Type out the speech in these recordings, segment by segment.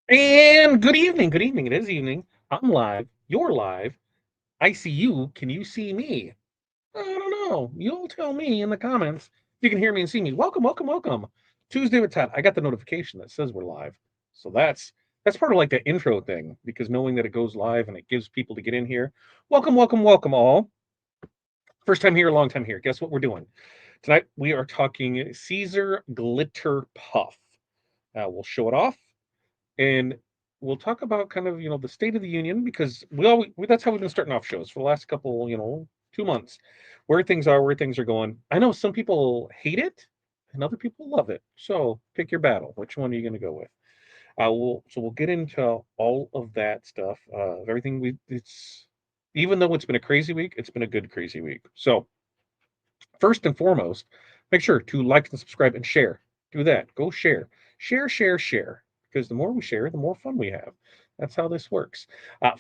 And good evening. Good evening. It is evening. I'm live. You're live. I see you. Can you see me? I don't know. You'll tell me in the comments if you can hear me and see me. Welcome, welcome, welcome. Tuesday with Todd. I got the notification that says we're live. So that's part of like the intro thing, because knowing that it goes live and it gives people to get in here. Welcome, welcome, welcome all. First time here, long time here. Guess what we're doing? Tonight we are talking Siser Glitter Puff. We'll show it off. And we'll talk about kind of, the state of the union, because that's how we've been starting off shows for the last couple, 2 months, where things are going. I know some people hate it and other people love it. So pick your battle. Which one are you going to go with? We'll get into all of that stuff. Everything even though it's been a crazy week, it's been a good crazy week. So first and foremost, make sure to like and subscribe and share. Do that. Go share. Share, share, share. Because the more we share, the more fun we have. That's how this works.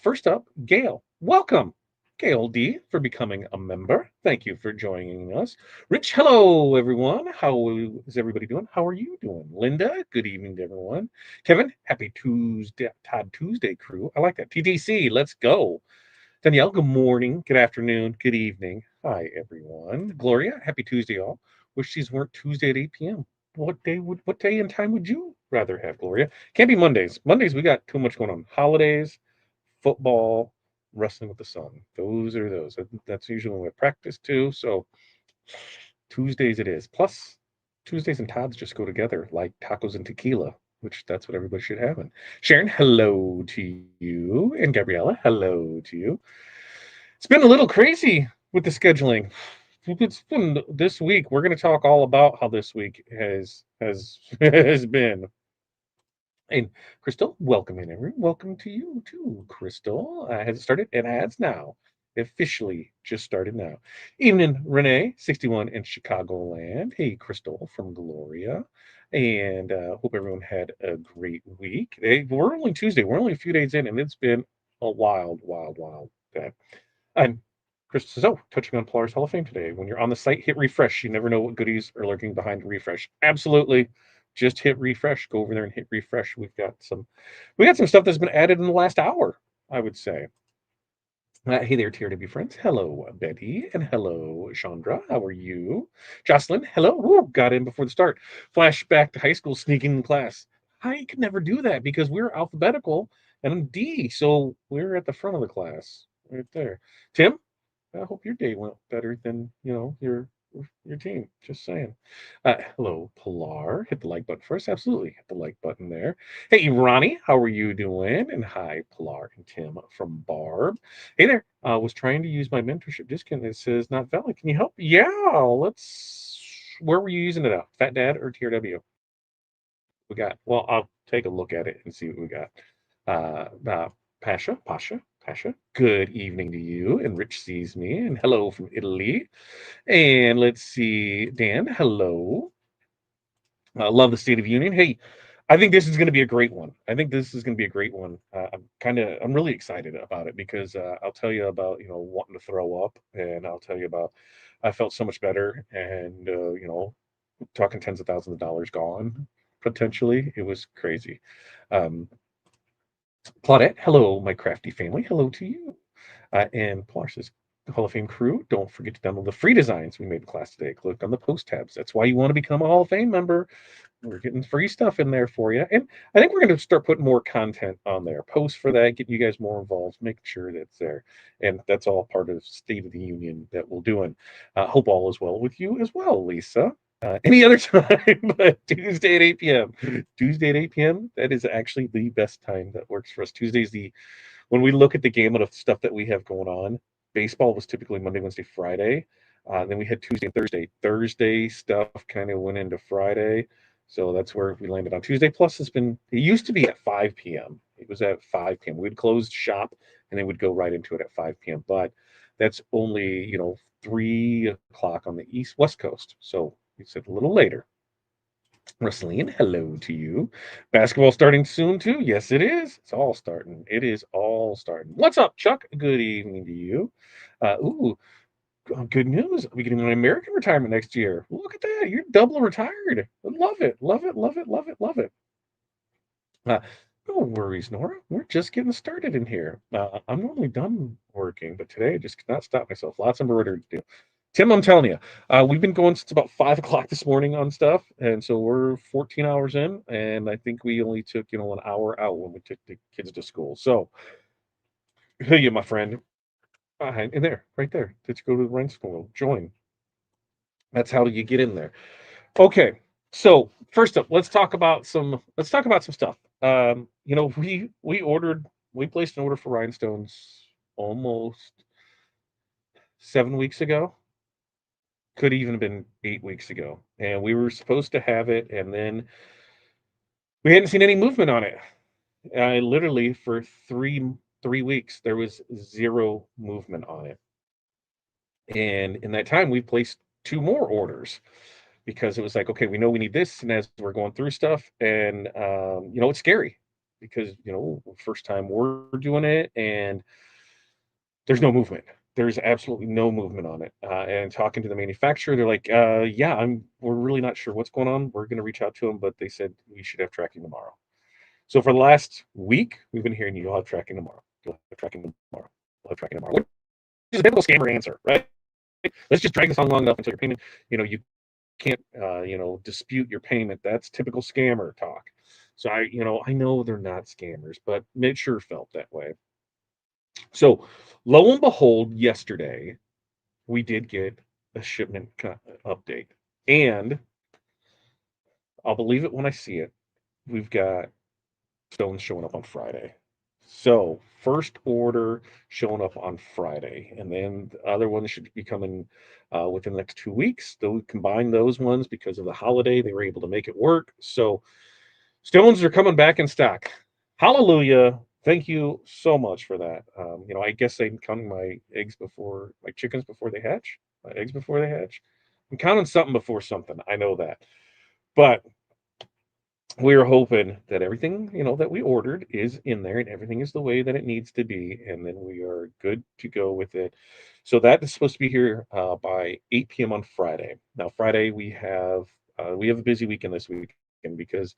First up, Gail. Welcome, Gail D, for becoming a member. Thank you for joining us. Rich, hello, everyone. How is everybody doing? How are you doing? Linda, good evening to everyone. Kevin, happy Tuesday, Todd Tuesday crew. I like that. TTC, let's go. Danielle, good morning, good afternoon, good evening. Hi, everyone. Gloria, happy Tuesday, all. Wish these weren't Tuesday at 8 p.m. What day and time would you rather have, Gloria? Can't be Mondays. Mondays, we got too much going on. Holidays, football, wrestling with the sun. Those are those. That's usually when we practice too. So Tuesdays it is. Plus, Tuesdays and Todd's just go together like tacos and tequila, which that's what everybody should have. And Sharon, hello to you. And Gabriella, hello to you. It's been a little crazy with the scheduling. It's been this week. We're going to talk all about how this week has been. And Crystal, welcome in, everyone. Welcome to you too, Crystal. Has it started? It has now. Officially just started now. Evening, Renee, 61 in Chicagoland. Hey, Crystal from Gloria. And hope everyone had a great week. We're only Tuesday. We're only a few days in, and it's been a wild, wild, wild day. And Chris says, oh, touching on Polaris Hall of Fame today. When you're on the site, hit refresh. You never know what goodies are lurking behind refresh. Absolutely. Just hit refresh. Go over there and hit refresh. We got some stuff that's been added in the last hour, I would say. Hey there, Tier to be friends. Hello, Betty, and hello, Chandra. How are you? Jocelyn, hello. Ooh, got in before the start. Flashback to high school, sneaking in class. I could never do that because we're alphabetical and I'm D, so we're at the front of the class, right there. Tim, I hope your day went better than your team. Just saying. Hello, Pilar. Hit the like button first. Absolutely, hit the like button there. Hey, Ronnie, how are you doing? And hi, Pilar and Tim from Barb. Hey there. Was trying to use my mentorship discount. It says not valid. Can you help? Yeah. Let's. Where were you using it at? Fat Dad or TRW? We got. Well, I'll take a look at it and see what we got. Pasha. Good evening to you. And Rich sees me. And hello from Italy. And let's see, Dan, hello. Love the State of Union. Hey, I think this is going to be a great one. I think this is going to be a great one. I'm really excited about it because I'll tell you about, wanting to throw up, and I'll tell you about, I felt so much better, and, talking tens of thousands of dollars gone potentially. It was crazy. Um, Claudette, hello, my crafty family. Hello to you. And Pilar says, Hall of Fame crew, don't forget to download the free designs we made in class today. Click on the post tabs. That's why you want to become a Hall of Fame member. We're getting free stuff in there for you. And I think we're going to start putting more content on there. Post for that, getting you guys more involved, making sure that's there. And that's all part of State of the Union that we're doing. Hope all is well with you as well, Lisa. Any other time but Tuesday at 8 p.m. Tuesday at 8 p.m. That is actually the best time that works for us. Tuesday's when we look at the gamut of stuff that we have going on. Baseball was typically Monday, Wednesday, Friday. Then we had Tuesday and Thursday. Thursday stuff kind of went into Friday. So that's where we landed on Tuesday. Plus, it used to be at 5 p.m. It was at 5 p.m. We'd close shop and then we'd go right into it at 5 p.m. But that's only, 3 o'clock on the West Coast. So we said a little later. Rusleen, hello to you. Basketball starting soon too. Yes, it is. It's all starting. It is all starting. What's up, Chuck? Good evening to you. Good news. We getting an American retirement next year. Look at that. You're double retired. Love it. Love it. Love it. Love it. Love it. Uh, no worries, Nora. We're just getting started in here. I'm normally done working, but today I just cannot stop myself. Lots of embroidery to do. Tim, I'm telling you, we've been going since about 5 o'clock this morning on stuff, and so we're 14 hours in, and I think we only took an hour out when we took the kids to school. So, hey, you, my friend, in there, right there. Did you go to the Rhinestone? Join. That's how you get in there. Okay, so first up, let's talk about some stuff. We placed an order for rhinestones almost 7 weeks ago. Could even have been 8 weeks ago, and we were supposed to have it, and then we hadn't seen any movement on it. Literally for three weeks, there was zero movement on it, and in that time, we placed two more orders because it was like, okay, we know we need this, and as we're going through stuff, and it's scary because first time we're doing it, and there's no movement. There's absolutely no movement on it. And talking to the manufacturer, they're like, yeah, we're really not sure what's going on. We're going to reach out to them, but they said we should have tracking tomorrow. So for the last week, we've been hearing you'll have tracking tomorrow. You'll have tracking tomorrow. You'll have tracking tomorrow. Which is a typical scammer answer, right? Let's just drag this on long enough until your payment, you can't, dispute your payment. That's typical scammer talk. So I know they're not scammers, but it sure felt that way. So lo and behold, yesterday we did get a shipment update, and I'll believe it when I see it. We've got stones showing up on Friday. So first order showing up on Friday, and then the other ones should be coming within the next 2 weeks. They'll combine those ones because of the holiday. They were able to make it work. So stones are coming back in stock. Hallelujah. Thank you so much for that. I guess I'm counting my chickens before they hatch, my eggs before they hatch. I'm counting something before something. I know that. But we are hoping that everything, that we ordered is in there and everything is the way that it needs to be. And then we are good to go with it. So that is supposed to be here by 8 p.m. on Friday. Now, Friday, we have a busy weekend this weekend because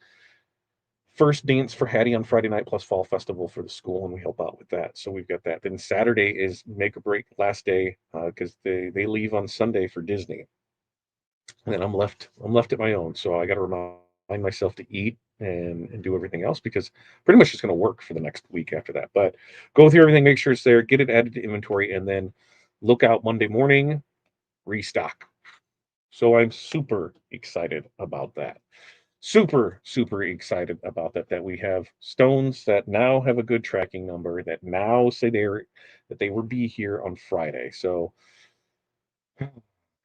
first dance for Hattie on Friday night plus fall festival for the school, and we help out with that. So we've got that. Then Saturday is make or break last day because they leave on Sunday for Disney, and then I'm left at my own. So I got to remind myself to eat and do everything else because pretty much it's going to work for the next week after that. But go through everything, make sure it's there, get it added to inventory, and then look out Monday morning, restock. So I'm super excited about that. Super, super excited about that we have stones that now have a good tracking number that now say they will be here on Friday. So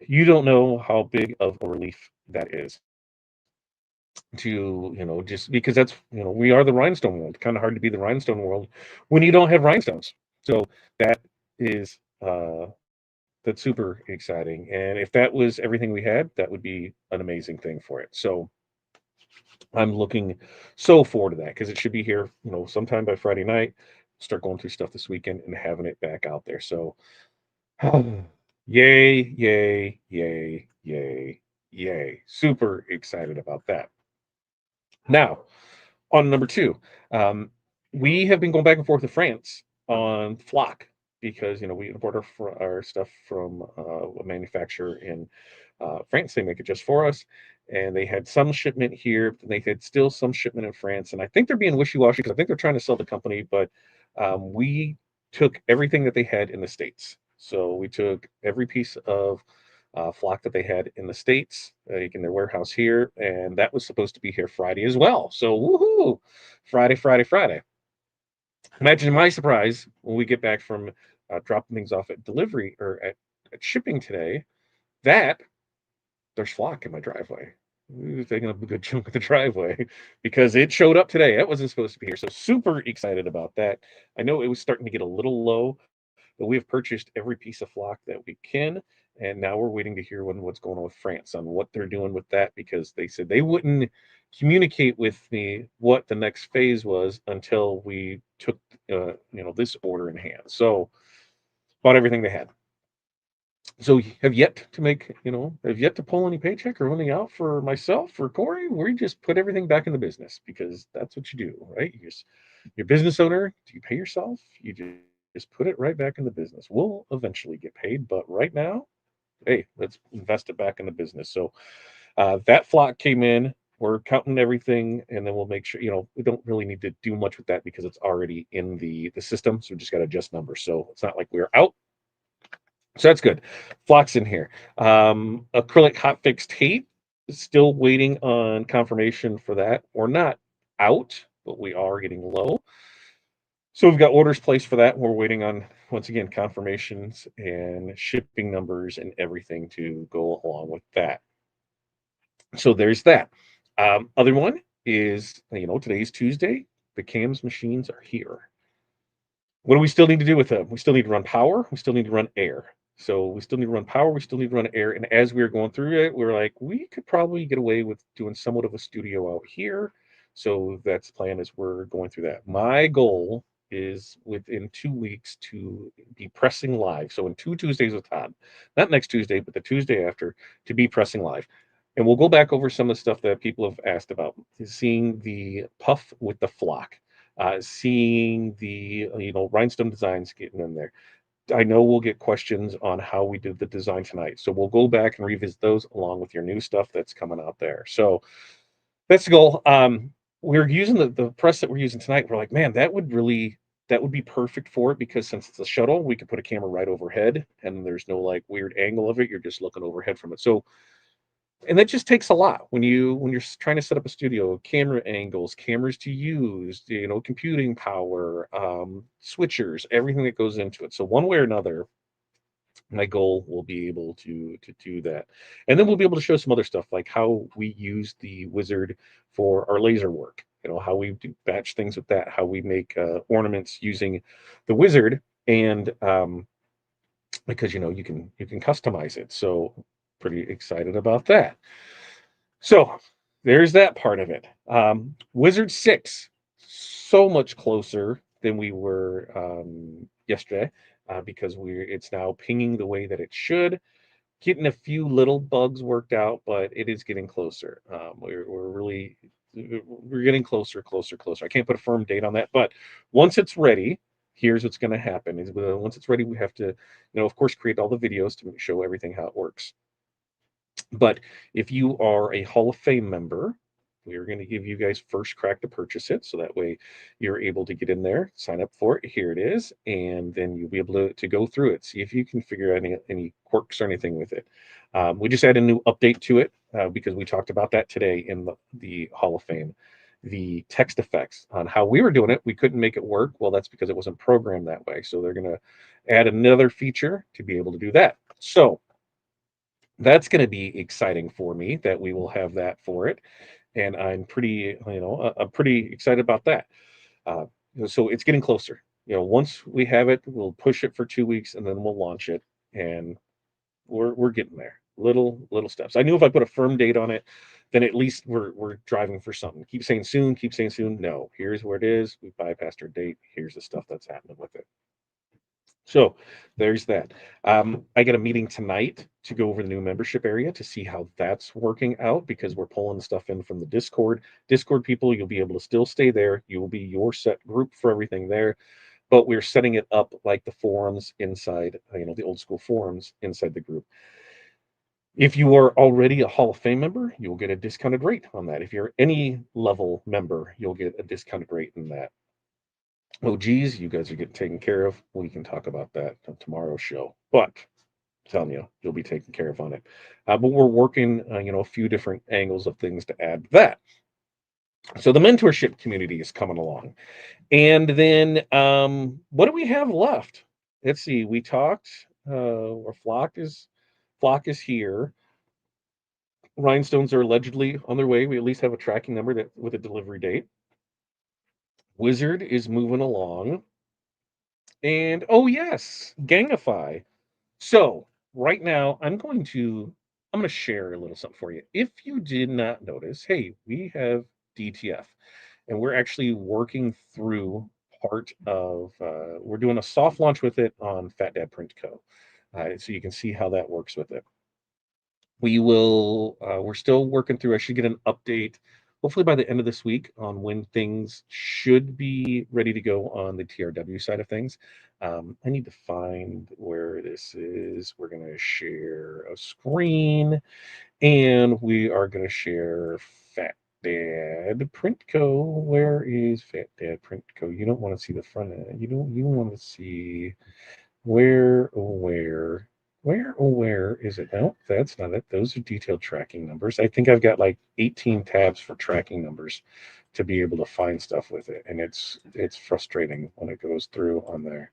you don't know how big of a relief that is to just because we are the rhinestone world. Kind of hard to be the rhinestone world when you don't have rhinestones. So that is that's super exciting, and if that was everything we had, that would be an amazing thing for it. So I'm looking so forward to that because it should be here, sometime by Friday night. Start going through stuff this weekend and having it back out there. So, yay, yay, yay, yay, yay. Super excited about that. Now, on number two, um, we have been going back and forth with France on flock because we import our stuff from a manufacturer in France. They make it just for us, and they had some shipment here. They had still some shipment in France, and I think they're being wishy-washy because I think they're trying to sell the company. But we took everything that they had in the States. So we took every piece of flock that they had in the States, in their warehouse here, and that was supposed to be here Friday as well. So woohoo! Friday, Friday, Friday. Imagine my surprise when we get back from dropping things off at delivery or at shipping today that there's flock in my driveway. taking up a good chunk of the driveway because it showed up today. It wasn't supposed to be here. So super excited about that. I know it was starting to get a little low, but we have purchased every piece of flock that we can. And now we're waiting to hear what's going on with France on what they're doing with that because they said they wouldn't communicate with me what the next phase was until we took this order in hand. So bought everything they had. So have yet to make, have yet to pull any paycheck or anything out for myself or Corey. We just put everything back in the business because that's what you do, right? You're a business owner. Do you pay yourself? You just put it right back in the business. We'll eventually get paid, but right now, hey, let's invest it back in the business. So that flock came in. We're counting everything, and then we'll make sure. We don't really need to do much with that because it's already in the system. So we just got to adjust numbers. So it's not like we're out. So that's good. Flock's in here. Acrylic hot fix tape. Still waiting on confirmation for that. We're not out, but we are getting low. So we've got orders placed for that. We're waiting on, once again, confirmations and shipping numbers and everything to go along with that. So there's that. Other one is, today's Tuesday. The cams machines are here. What do we still need to do with them? We still need to run power. We still need to run air. So we still need to run power. We still need to run air. And as we were going through it, we were like, we could probably get away with doing somewhat of a studio out here. So that's the plan as we're going through that. My goal is within 2 weeks to be pressing live. So in 2 Tuesdays with Todd, not next Tuesday, but the Tuesday after, to be pressing live. And we'll go back over some of the stuff that people have asked about, seeing the puff with the flock, seeing the rhinestone designs getting in there. I know we'll get questions on how we did the design tonight, so we'll go back and revisit those along with your new stuff that's coming out there. So that's the goal. We're using the press that we're using tonight. We're like, man, that would be perfect for it because since it's a shuttle, we could put a camera right overhead, and there's no like weird angle of it. You're just looking overhead from it. So and that just takes a lot when you're trying to set up a studio, camera angles, cameras to use, computing power, switchers, everything that goes into it. So one way or another, my goal will be able to do that, and then we'll be able to show some other stuff like how we use the wizard for our laser work, how we do batch things with that, how we make ornaments using the wizard, and because you can customize it. So pretty excited about that. So there's that part of it. Wizard 6, so much closer than we were yesterday because it's now pinging the way that it should. Getting a few little bugs worked out, but it is getting closer. We're getting closer, closer, closer. I can't put a firm date on that, but once it's ready, here's what's going to happen. Once it's ready, we have to, of course, create all the videos to show everything how it works. But if you are a Hall of Fame member, we are going to give you guys first crack to purchase it. So that way you're able to get in there, sign up for it. Here it is. And then you'll be able to go through it, see if you can figure out any quirks or anything with it. We just added a new update to it because we talked about that today in the Hall of Fame. The text effects on how we were doing it, we couldn't make it work. Well, that's because it wasn't programmed that way. So they're going to add another feature to be able to do that. So that's going to be exciting for me that we will have that for it, and I'm pretty excited about that. So it's getting closer. Once we have it, we'll push it for 2 weeks, and then we'll launch it, and we're getting there. Little steps. I knew if I put a firm date on it, then at least we're driving for something. Keep saying soon. Keep saying soon. No, here's where it is. We bypassed our date. Here's the stuff that's happening with it. So there's that. I get a meeting tonight to go over the new membership area to see how that's working out because we're pulling stuff in from the Discord. Discord people, you'll be able to still stay there. You will be your set group for everything there, but we're setting it up like the forums inside, the old school forums inside the group. If you are already a Hall of Fame member, you'll get a discounted rate on that. If you're any level member, you'll get a discounted rate in that. Oh, geez, you guys are getting taken care of. We can talk about that on tomorrow's show. But I'm telling you, you'll be taken care of on it. But we're working, a few different angles of things to add to that. So the mentorship community is coming along. And then what do we have left? Let's see. We talked, our flock is here. Rhinestones are allegedly on their way. We at least have a tracking number that with a delivery date. Wizard is moving along. And oh yes, Gangify. So right now I'm going to share a little something for you. If you did not notice, hey, we have DTF, and we're actually working through we're doing a soft launch with it on Fat Dad Print Co. So you can see how that works with it. We're still working through. I should get an update hopefully by the end of this week on when things should be ready to go on the TRW side of things. I need to find where this is. We're going to share a screen, and we are going to share Fat Dad Print Co. Where is Fat Dad Print Co? You don't want to see the front end. You want to see where is it? No, that's not it. Those are detailed tracking numbers. I think I've got like 18 tabs for tracking numbers to be able to find stuff with it. And it's frustrating when it goes through on there.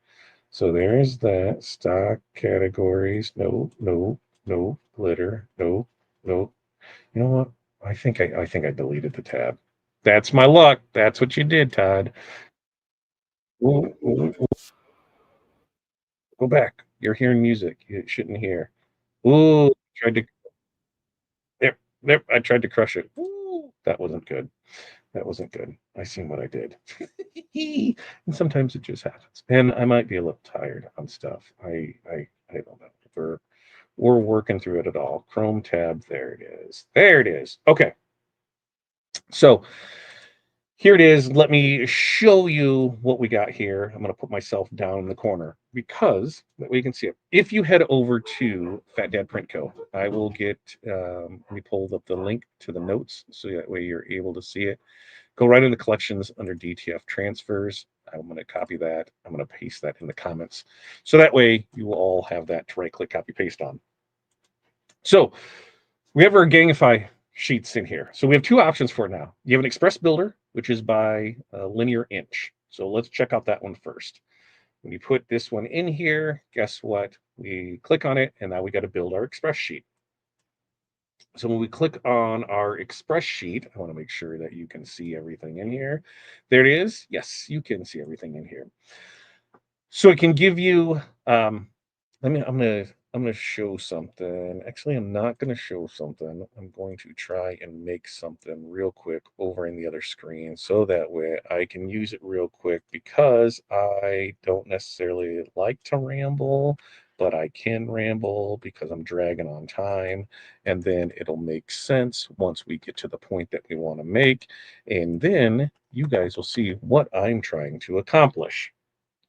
So there's that stock categories. No, no, no, glitter. No, no. You know what? I think I deleted the tab. That's my luck. That's what you did, Todd. Ooh, ooh, ooh. Go back. You're hearing music you shouldn't hear. Ooh, tried to there, there. I tried to crush it. Ooh, that wasn't good. That wasn't good. I seen what I did. And sometimes it just happens. And I might be a little tired on stuff. I don't know. We're working through it at all. Chrome tab. There it is. There it is. Okay. So here it is. Let me show you what we got here. I'm going to put myself down in the corner because that way you can see it. If you head over to Fat Dad Print Co., I will let me pull up the link to the notes so that way you're able to see it. Go right in the collections under DTF transfers. I'm going to copy that. I'm going to paste that in the comments. So that way you will all have that to right click, copy, paste on. So we have our Gangify sheets in here. So we have two options for it now. You have an Express Builder, which is by linear inch. So let's check out that one first. When you put this one in here, guess what? We click on it, and now we got to build our Express sheet. So when we click on our Express sheet, I want to make sure that you can see everything in here. There it is. Yes, you can see everything in here. So it can give you I'm gonna show something. Actually, I'm not gonna show something. I'm going to try and make something real quick over in the other screen so that way I can use it real quick because I don't necessarily like to ramble, but I can ramble because I'm dragging on time, and then it'll make sense once we get to the point that we want to make, and then you guys will see what I'm trying to accomplish.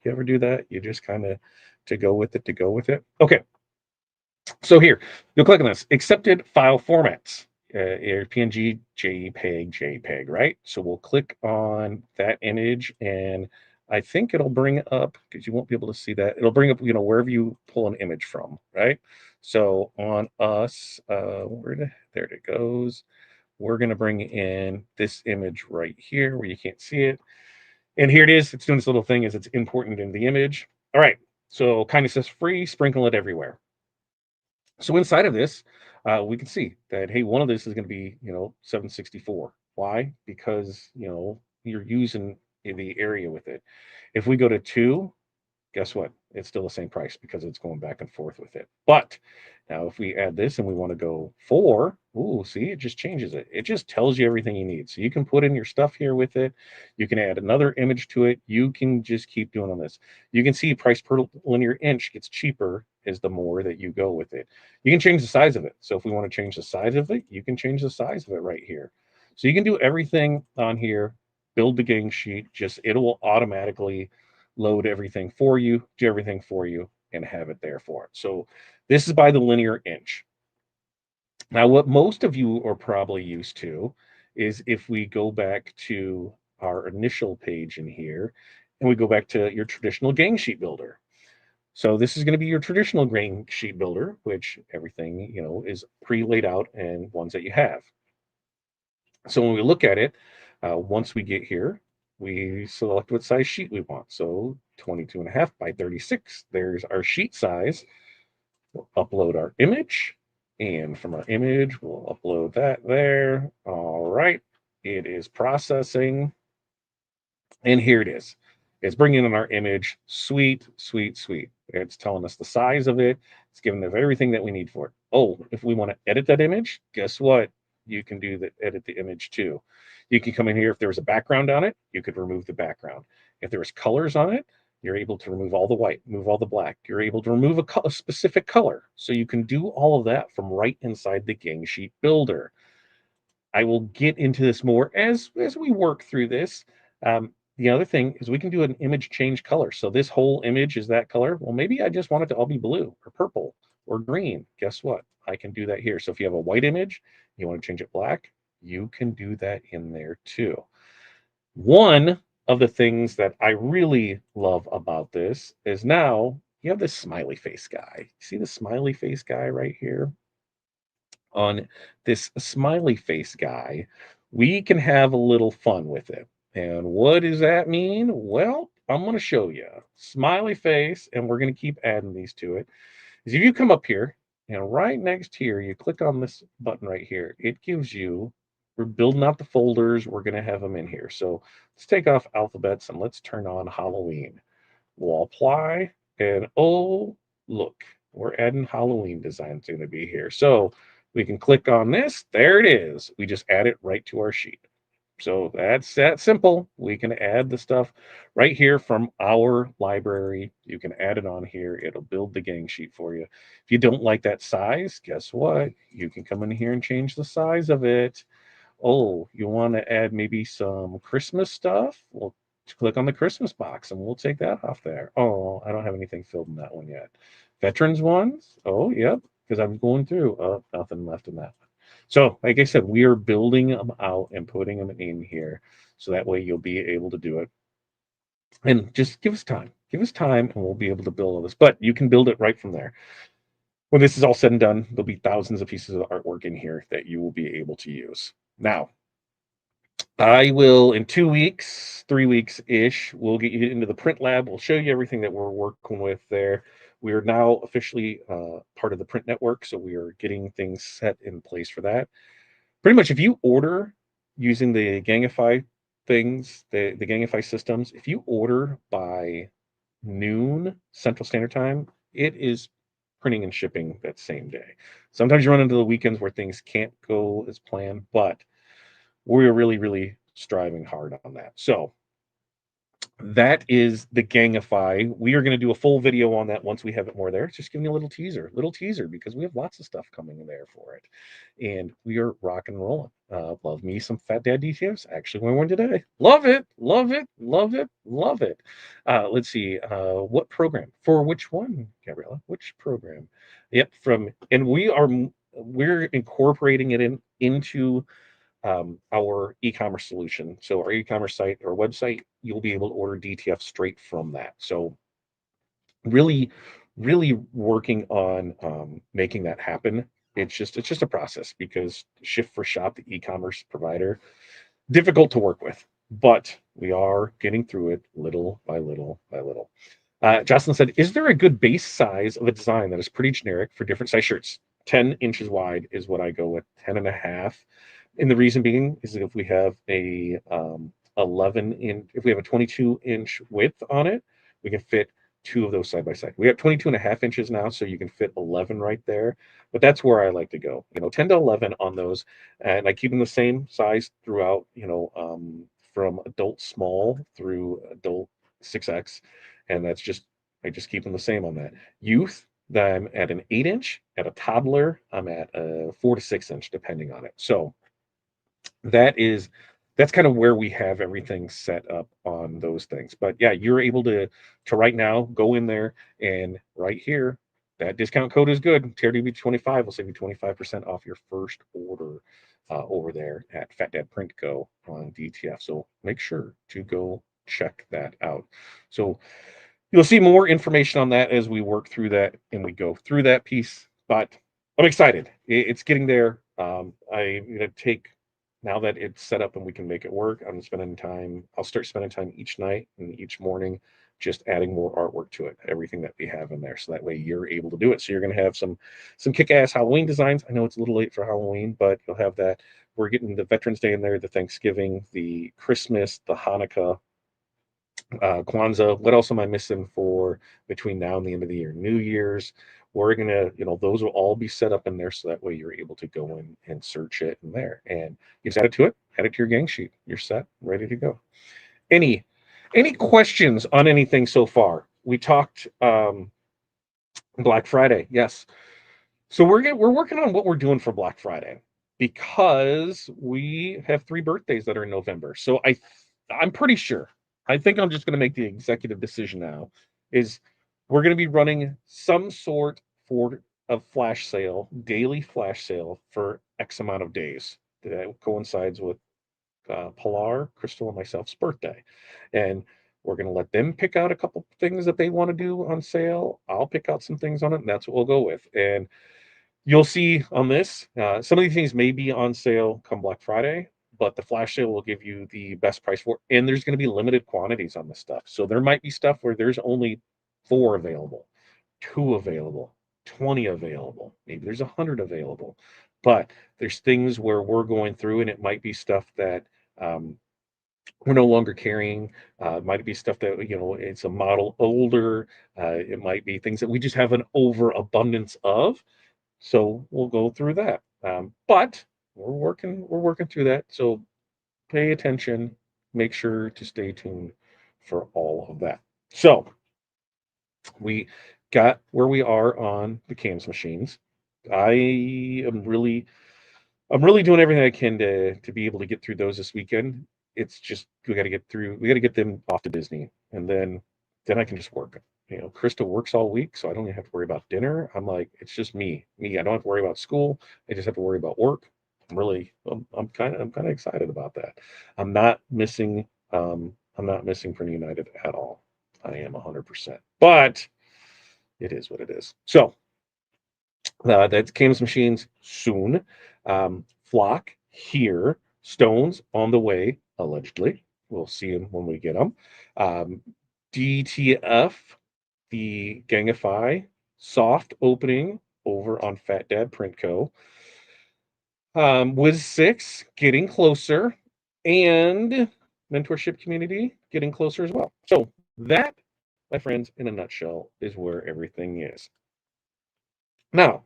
You ever do that? You just kind of to go with it, to go with it. Okay, so here, you'll click on this, accepted file formats, PNG, JPEG, JPEG, right? So we'll click on that image, and I think it'll bring up, because you won't be able to see that, it'll bring up, wherever you pull an image from, right? So on us, there it goes. We're going to bring in this image right here where you can't see it. And here it is. It's doing this little thing as it's important in the image. All right. So kindness is free, sprinkle it everywhere. So inside of this, we can see that, hey, one of this is going to be, 764. Why? Because, you're using the area with it. If we go to 2, guess what? It's still the same price because it's going back and forth with it. But now if we add this and we want to go 4, ooh, see, it just changes it. It just tells you everything you need. So you can put in your stuff here with it. You can add another image to it. You can just keep doing on this. You can see price per linear inch gets cheaper as the more that you go with it. You can change the size of it. So if we want to change the size of it, you can change the size of it right here. So you can do everything on here, build the gang sheet, just it will automatically load everything for you, do everything for you, and have it there for it. So this is by the linear inch. Now, what most of you are probably used to is if we go back to our initial page in here and we go back to your traditional gang sheet builder. So this is going to be your traditional gang sheet builder, which everything, is pre-laid out and ones that you have. So when we look at it, once we get here, we select what size sheet we want. So 22.5 by 36. There's our sheet size. We'll upload our image. And from our image, we'll upload that there. All right. It is processing. And here it is. It's bringing in our image. Sweet, sweet, sweet. It's telling us the size of it. It's giving us everything that we need for it. Oh, if we want to edit that image, guess what? You can do that, edit the image too. You can come in here. If there was a background on it, you could remove the background. If there was colors on it, you're able to remove all the white, remove all the black. You're able to remove a specific color. So you can do all of that from right inside the Gang Sheet Builder. I will get into this more as we work through this. The other thing is we can do an image change color. So this whole image is that color. Well, maybe I just want it to all be blue or purple or green. Guess what? I can do that here. So if you have a white image, you want to change it black, you can do that in there too. One of the things that I really love about this is now you have this smiley face guy. See the smiley face guy right here? On this smiley face guy, we can have a little fun with it. And what does that mean? Well, I'm going to show you. Smiley face, and we're going to keep adding these to it. Is if you come up here and right next here, you click on this button right here, it gives you, we're building out the folders. We're going to have them in here. So let's take off alphabets and let's turn on Halloween. We'll apply, and oh, look, we're adding Halloween designs going to be here. So we can click on this. There it is. We just add it right to our sheet. So that's that simple. We can add the stuff right here from our library. You can add it on here. It'll build the gang sheet for you. If you don't like that size, guess what? You can come in here and change the size of it. Oh, you want to add maybe some Christmas stuff? Well, click on the Christmas box and we'll take that off there. Oh, I don't have anything filled in that one yet. Veterans ones? Oh, yep, because I'm going through. Oh, nothing left in that one. So, like I said, we are building them out and putting them in here so that way you'll be able to do it. And just give us time. Give us time and we'll be able to build all this. But you can build it right from there. When this is all said and done, there'll be thousands of pieces of artwork in here that you will be able to use. Now, I will in 2 weeks, 3 weeks ish. We'll get you into the print lab. We'll show you everything that we're working with there. We are now officially part of the print network, so we are getting things set in place for that. Pretty much, if you order using the Gangify things, the Gangify systems, if you order by noon Central Standard Time, it is printing and shipping that same day. Sometimes you run into the weekends where things can't go as planned, but we're really, really striving hard on that. So that is the Gangify. We are going to do a full video on that once we have it more there. It's just giving you a little teaser, because we have lots of stuff coming in there for it. And we are rock and rolling. Love me some Fat Dad DTFs. Actually, wearing one today. Love it, love it, love it, love it. Let's see. What program? For which one, Gabriella? Which program? Yep, and we're incorporating it into our e-commerce solution. So our e-commerce site or website, you'll be able to order DTF straight from that. So really, really working on making that happen. It's just a process, because Shift for Shop, the e-commerce provider, difficult to work with, but we are getting through it little by little by little. Jocelyn said, is there a good base size of a design that is pretty generic for different size shirts? 10 inches wide is what I go with, 10 and a half. And the reason being is that if we have a if we have a 22-inch width on it, we can fit two of those side by side. We have 22 and a half inches now, so you can fit 11 right there. But that's where I like to go, 10 to 11 on those. And I keep them the same size throughout, from adult small through adult 6X. And I just keep them the same on that. Youth, that I'm at an 8-inch. At a toddler, I'm at a 4 to 6-inch, depending on it. So that's kind of where we have everything set up on those things. But yeah, you're able to right now go in there, and right here, that discount code is good. TRDB25 will save you 25% off your first order over there at Fat Dad Print Go on DTF. So make sure to go check that out. So you'll see more information on that as we work through that and we go through that piece. But I'm excited. It's getting there. I'm going to take, now that it's set up and we can make it work, I'll start spending time each night and each morning just adding more artwork to it, everything that we have in there. So that way you're able to do it. So you're going to have some kick-ass Halloween designs. I know it's a little late for Halloween, but you'll have that. We're getting the Veterans Day in there, the Thanksgiving, the Christmas, the Hanukkah, Kwanzaa. What else am I missing for between now and the end of the year? New Year's. We're gonna, those will all be set up in there, so that way you're able to go in and search it in there, and you just add it to it, add it to your gang sheet. You're set, ready to go. Any any questions on anything so far? We talked Black Friday, yes. So we're working on what we're doing for Black Friday, because we have 3 birthdays that are in November. So I'm pretty sure. I think I'm just going to make the executive decision now. Is we're going to be running some sort of flash sale, daily flash sale for X amount of days. That coincides with Pilar, Crystal, and myself's birthday, and we're going to let them pick out a couple things that they want to do on sale. I'll pick out some things on it, and that's what we'll go with. And you'll see on this, some of these things may be on sale come Black Friday, but the flash sale will give you the best price for it. And there's going to be limited quantities on this stuff. So there might be stuff where there's only 4 available, 2 available, 20 available. Maybe there's 100 available. But there's things where we're going through, and it might be stuff that we're no longer carrying. It might be stuff that, it's a model older. It might be things that we just have an overabundance of. So we'll go through that. But we're working through that. So pay attention, make sure to stay tuned for all of that. So we got where we are on the cams machines. I am really I'm really doing everything I can to be able to get through those this weekend. It's just we got to get them off to Disney, and then I can just work. Krista works all week, so I don't even have to worry about dinner. I'm like, it's just me. I don't have to worry about school. I just have to worry about work. I'm kind of excited about that. I'm not missing Prince United at all. I am 100%. But it is what it is. So that Camus machines soon. Flock here. Stones on the way, allegedly. We'll see them when we get them. DTF, the Gangify, soft opening over on Fat Dad Print Co. Wiz 6 getting closer, and mentorship community getting closer as well. So that, my friends, in a nutshell, is where everything is. Now,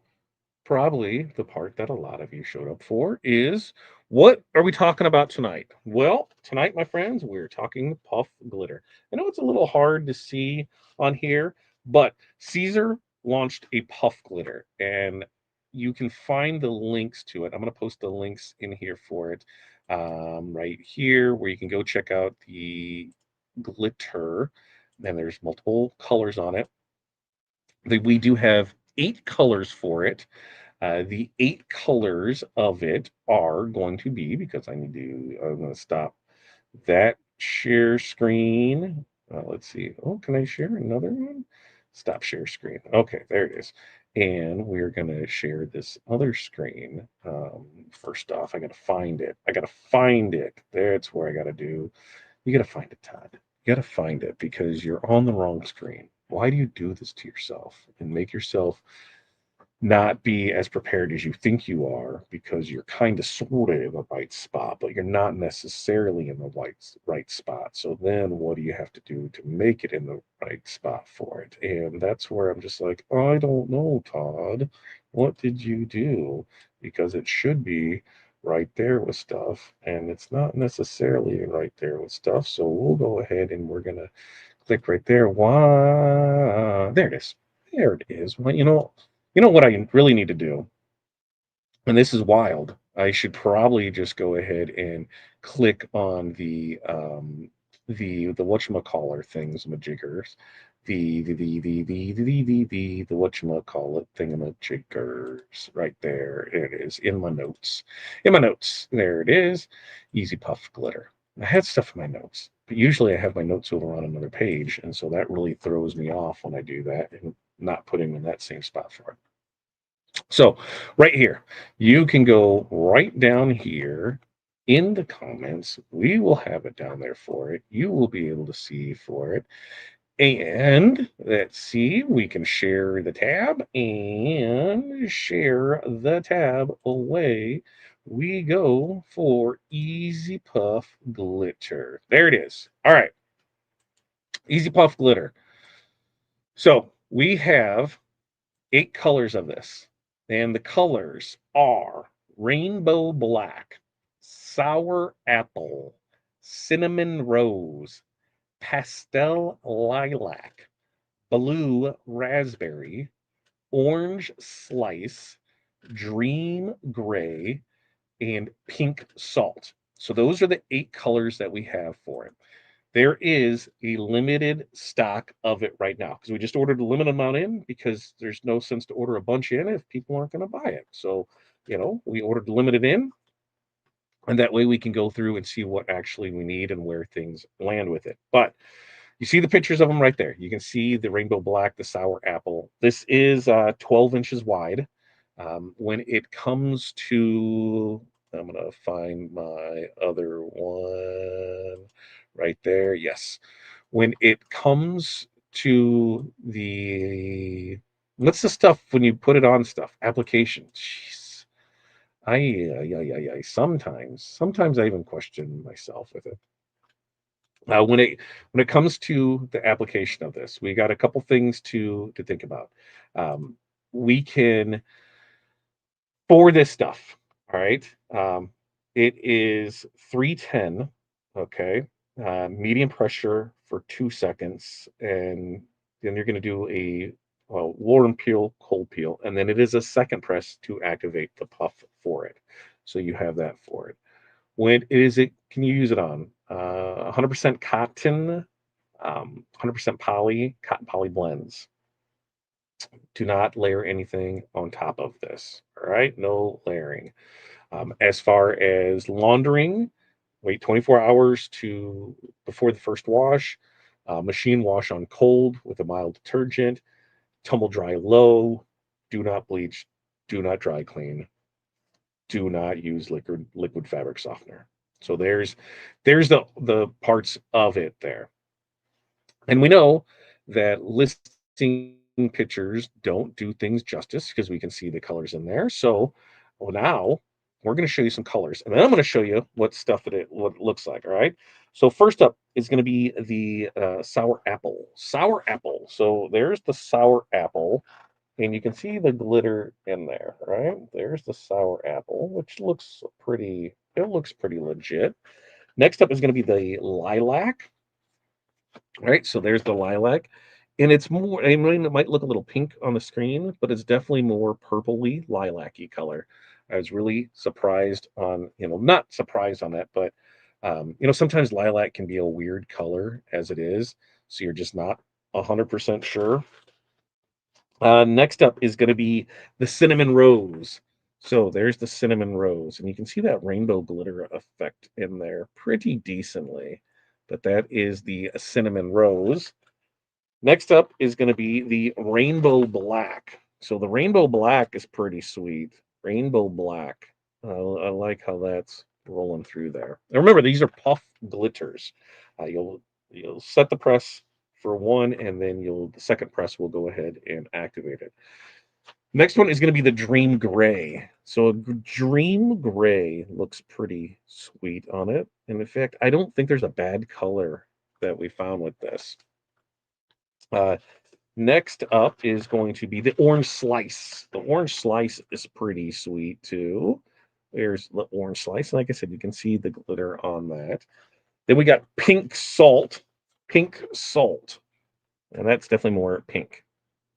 probably the part that a lot of you showed up for is, what are we talking about tonight? Well, tonight, my friends, we're talking puff glitter. I know it's a little hard to see on here, but Siser launched a puff glitter, and you can find the links to it. I'm going to post the links in here for it, right here, where you can go check out the glitter. Then there's multiple colors on it. We do have 8 colors for it. The 8 colors of it are going to be, because I'm going to stop that share screen. Let's see. Oh, can I share another one? Stop share screen. Okay, there it is. And we're going to share this other screen. First off, I got to find it. That's where I got to do. You got to find it, Todd. You got to find it, because you're on the wrong screen. Why do you do this to yourself and make yourself not be as prepared as you think you are, because you're kind of sort of in the right spot, but you're not necessarily in the right spot. So then what do you have to do to make it in the right spot for it? And that's where I'm just like, I don't know, Todd. What did you do? Because it should be right there with stuff, and it's not necessarily right there with stuff. So we'll go ahead and we're gonna click right there. Why? There it is. There it is. Well, what I really need to do, and this is wild. I should probably just go ahead and click on the whatchamacallit things, majiggers, the whatchamacallit thingamajiggers right there. It is in my notes. There it is. Easy Puff Glitter. I had stuff in my notes, but usually I have my notes over on another page, and so that really throws me off when I do that and not putting them in that same spot for it. So right here, you can go right down here in the comments. We will have it down there for it. You will be able to see for it. And let's see, we can share the tab and share the tab away. We go for Easy Puff Glitter. There it is. All right, Easy Puff Glitter. So we have 8 colors of this, and the colors are rainbow black, sour apple, cinnamon rose, pastel lilac, blue raspberry, orange slice, dream gray, and pink salt. So those are the 8 colors that we have for it. There is a limited stock of it right now because we just ordered a limited amount in because there's no sense to order a bunch in if people aren't going to buy it. So, we ordered limited in, and that way we can go through and see what actually we need and where things land with it. But you see the pictures of them right there. You can see the rainbow black, the sour apple. This is 12 inches wide. When it comes to, I'm going to find my other one right there. Yes. When it comes to what's the stuff when you put it on stuff? Application. Jeez. Sometimes I even question myself with it. When it comes to the application of this, we got a couple things to think about. Um, we can for this stuff. All right, it is 310. Okay, medium pressure for 2 seconds, and then you're going to do a warm peel, cold peel, and then it is a second press to activate the puff for it. So you have that for it. When is it? Can you use it on? 100% cotton, 100% poly, cotton poly blends. Do not layer anything on top of this. All right, no layering. As far as laundering, wait 24 hours to before the first wash. Machine wash on cold with a mild detergent. Tumble dry low. Do not bleach. Do not dry clean. Do not use liquid fabric softener. So there's the parts of it there. And we know that listing pictures don't do things justice because we can see the colors in there. So now we're going to show you some colors, and then I'm going to show you what it looks like. All right. So first up is going to be the sour apple. Sour apple. So there's the sour apple, and you can see the glitter in there. Right. There's the sour apple, which looks pretty. It looks pretty legit. Next up is going to be the lilac. Right, so there's the lilac, and it's more. I mean, it might look a little pink on the screen, but it's definitely more purpley lilac-y color. I was really surprised on, not surprised on that, but sometimes lilac can be a weird color as it is, so you're just not 100% sure. Next up is going to be the cinnamon rose. So there's the cinnamon rose, and you can see that rainbow glitter effect in there pretty decently. But that is the cinnamon rose. Next up is going to be the rainbow black. So the rainbow black is pretty sweet. Rainbow black. I like how that's rolling through there. And remember, these are puff glitters. You'll set the press for one, and then the second press will go ahead and activate it. Next one is going to be the Dream Gray. So Dream Gray looks pretty sweet on it. And in fact, I don't think there's a bad color that we found with this. Uh, Next up is going to be the Orange Slice. The Orange Slice is pretty sweet too. There's the Orange Slice. Like I said, you can see the glitter on that. Then we got Pink Salt. Pink Salt. And that's definitely more pink.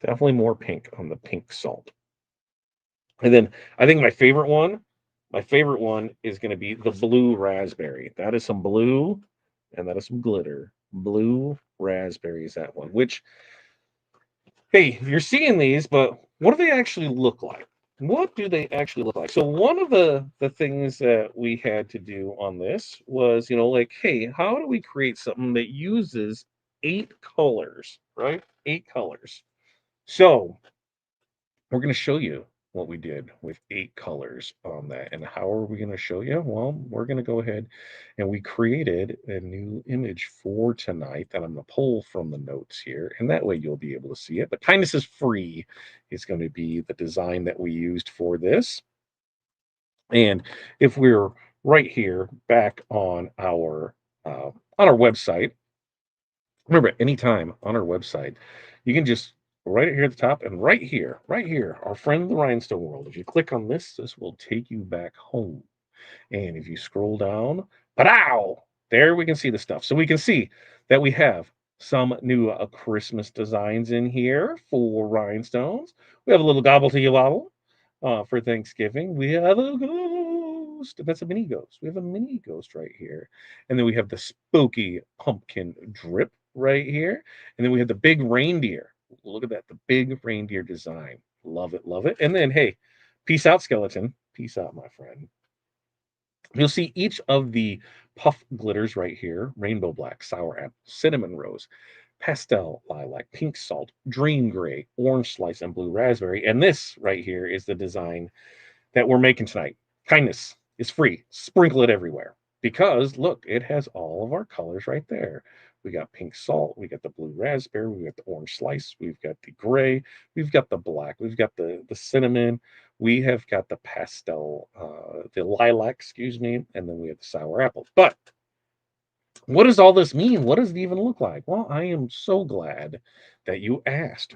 Definitely more pink on the Pink Salt. And then I think my favorite one is going to be the Blue Raspberry. That is some blue and that is some glitter. Blue Raspberry is that one, which, hey, you're seeing these, but what do they actually look like? What do they actually look like? So one of the things that we had to do on this was, like, hey, how do we create something that uses 8 colors, right? 8 colors. So we're going to show you what we did with 8 colors on that. And how are we going to show you? Well, we're going to go ahead and we created a new image for tonight that I'm going to pull from the notes here. And that way you'll be able to see it. But kindness is free is going to be the design that we used for this. And if we're right here back on our website, remember anytime on our website, you can just right here at the top and right here, our friend of the Rhinestone World. If you click on this will take you back home. And if you scroll down, pow, there we can see the stuff. So we can see that we have some new Christmas designs in here for rhinestones. We have a little gobble to you wobble for Thanksgiving. We have a ghost. That's a mini ghost. We have a mini ghost right here. And then we have the spooky pumpkin drip right here. And then we have the big reindeer. Look at that, the big reindeer design. Love it, love it. And then, hey, peace out, skeleton. Peace out, my friend. You'll see each of the puff glitters right here: rainbow black, sour apple, cinnamon rose, pastel lilac, pink salt, dream gray, orange slice, and blue raspberry. And this right here is the design that we're making tonight. Kindness is free. Sprinkle it everywhere. Because look, it has all of our colors right there. We got pink salt, we got the blue raspberry, we got the orange slice, we've got the gray, we've got the black, we've got the cinnamon, we have got the pastel, the lilac, excuse me, and then we have the sour apple. But what does all this mean? What does it even look like? Well, I am so glad that you asked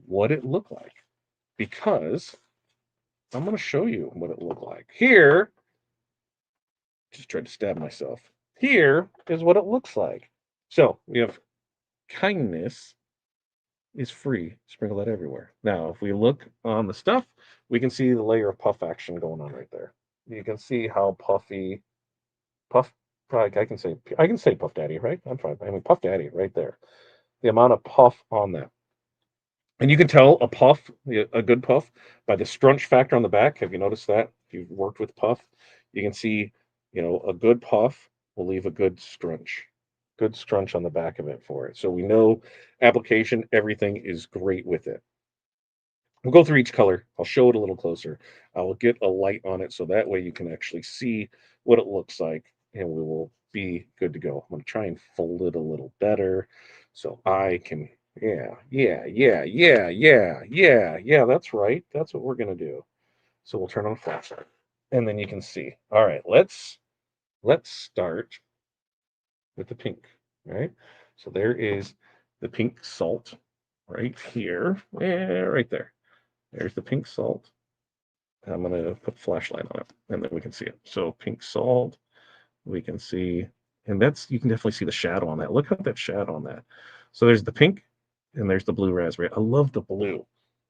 what it looked like, because I'm going to show you what it looked like. Here, just tried to stab myself. Here is what it looks like. So we have kindness is free. Sprinkle that everywhere. Now, if we look on the stuff, we can see the layer of puff action going on right there. You can see how puffy puff. I can say Puff Daddy, right? I'm fine. I mean Puff Daddy right there. The amount of puff on that. And you can tell a puff, a good puff, by the scrunch factor on the back. Have you noticed that? If you've worked with puff, you can see, a good puff will leave a good scrunch on the back of it for it. So we know application, everything is great with it. We'll go through each color. I'll show it a little closer. I will get a light on it so that way you can actually see what it looks like, and we will be good to go. I'm going to try and fold it a little better so I can. Yeah, yeah, yeah, yeah, yeah, yeah, yeah. That's right. That's what we're going to do. So we'll turn on flashlight, and then you can see. All right, let's start with the pink. All right. So there is the pink salt right here. Yeah, right there. There's the pink salt. I'm going to put flashlight on it, and then we can see it. So pink salt, we can see, and you can definitely see the shadow on that. Look at that shadow on that. So there's the pink, and there's the blue raspberry. I love the blue.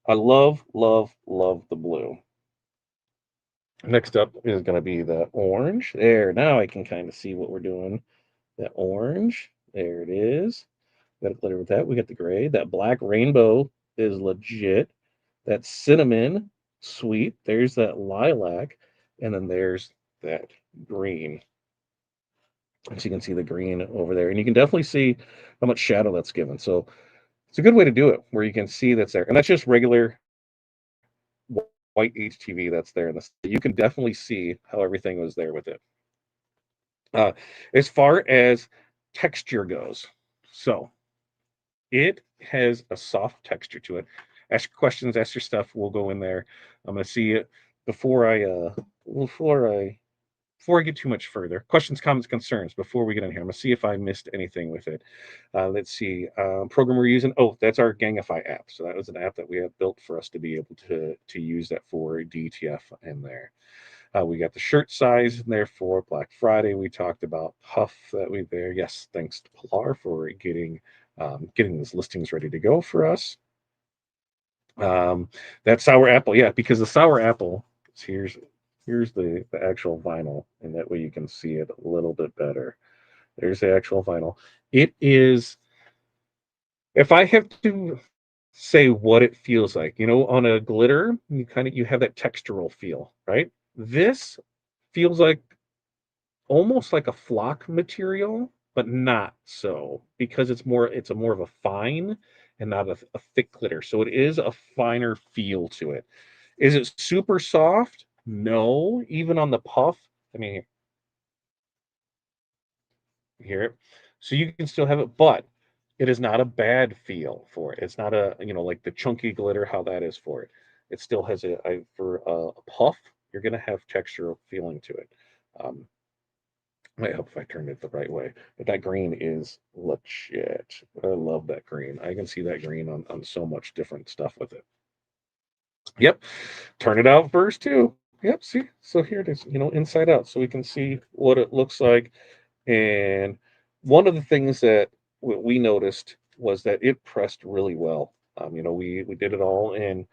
I love, love, love the blue. Next up is going to be the orange. There, now I can kind of see what we're doing. That orange, there it is. Got to glitter with that. We got the gray. That black rainbow is legit. That cinnamon, sweet. There's that lilac. And then there's that green. So you can see the green over there. And you can definitely see how much shadow that's given. So it's a good way to do it, where you can see that's there. And that's just regular white HTV that's there. You can definitely see how everything was there with it. Uh, as far as texture goes, so it has a soft texture to it. Ask your questions, ask your stuff. We'll go in there. I'm gonna see it before I get too much further. Questions, comments, concerns before we get in here. I'm gonna see if I missed anything with it. Let's see. Program we're using. Oh, that's our Gangify app. So that was an app that we have built for us to be able to use that for DTF in there. We got the shirt size in there for Black Friday. We talked about Puff that we there. Yes, thanks to Pilar for getting these listings ready to go for us. That sour apple, yeah, because the sour apple, here's the actual vinyl, and that way you can see it a little bit better. There's the actual vinyl. It is, if I have to say what it feels like, on a glitter, you have that textural feel, right? This feels like almost like a flock material, but not so, because it's a more of a fine and not a thick glitter. So it is a finer feel to it. Is it super soft? No. Even on the puff, I mean, here, so you can still have it, but it is not a bad feel for it. It's not a, like the chunky glitter, how that is for it. It still has for a puff, you're gonna have texture feeling to it. Um, I hope if I turned it the right way. But that green is legit. I love that green. I can see that green on so much different stuff with it. Yep. Turn it out first too. Yep. See, so here it is, inside out, so we can see what it looks like. And one of the things that we noticed was that it pressed really well. We did it all in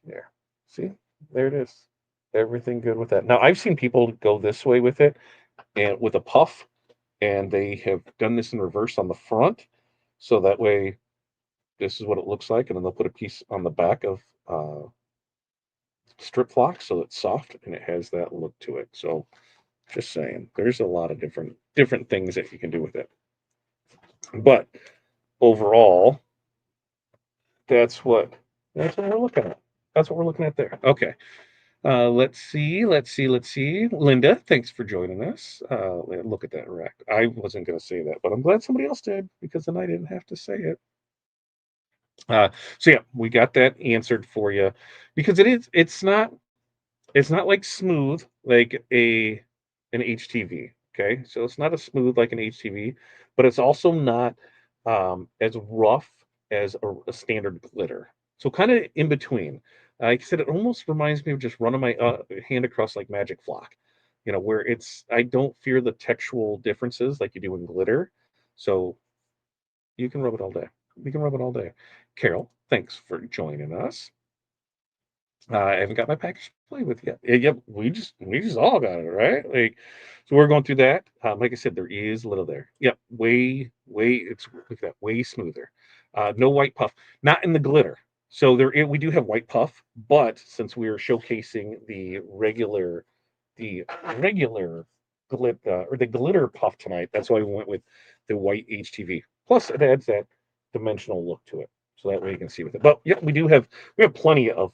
there. See, there it is. Everything good with that. Now I've seen people go this way with it and with a puff, and they have done this in reverse on the front, so that way this is what it looks like, and then they'll put a piece on the back of strip flock so it's soft and it has that look to it. So just saying, there's a lot of different things that you can do with it. But overall, that's what that's what we're looking at. That's what we're looking at there. Okay. Let's see. Linda, thanks for joining us. Look at that wreck. I wasn't going to say that, but I'm glad somebody else did because then I didn't have to say it. So yeah, we got that answered for you because it's not like smooth like an HTV. Okay, so it's not as smooth like an HTV, but it's also not as rough as a standard glitter. So kind of in between. Like I said, it almost reminds me of just running my hand across like Magic Flock, where I don't fear the textual differences like you do in glitter. So you can rub it all day. You can rub it all day. Carol, thanks for joining us. I haven't got my package to play with yet. Yep, we just all got it, right? Like, so we're going through that. Like I said, there is a little there. Yep, it's look at that, way smoother. No white puff, not in the glitter. So we do have white puff, but since we are showcasing the regular or the glitter puff tonight, that's why we went with the white HTV. Plus, it adds that dimensional look to it, so that way you can see with it. But yeah, we have plenty of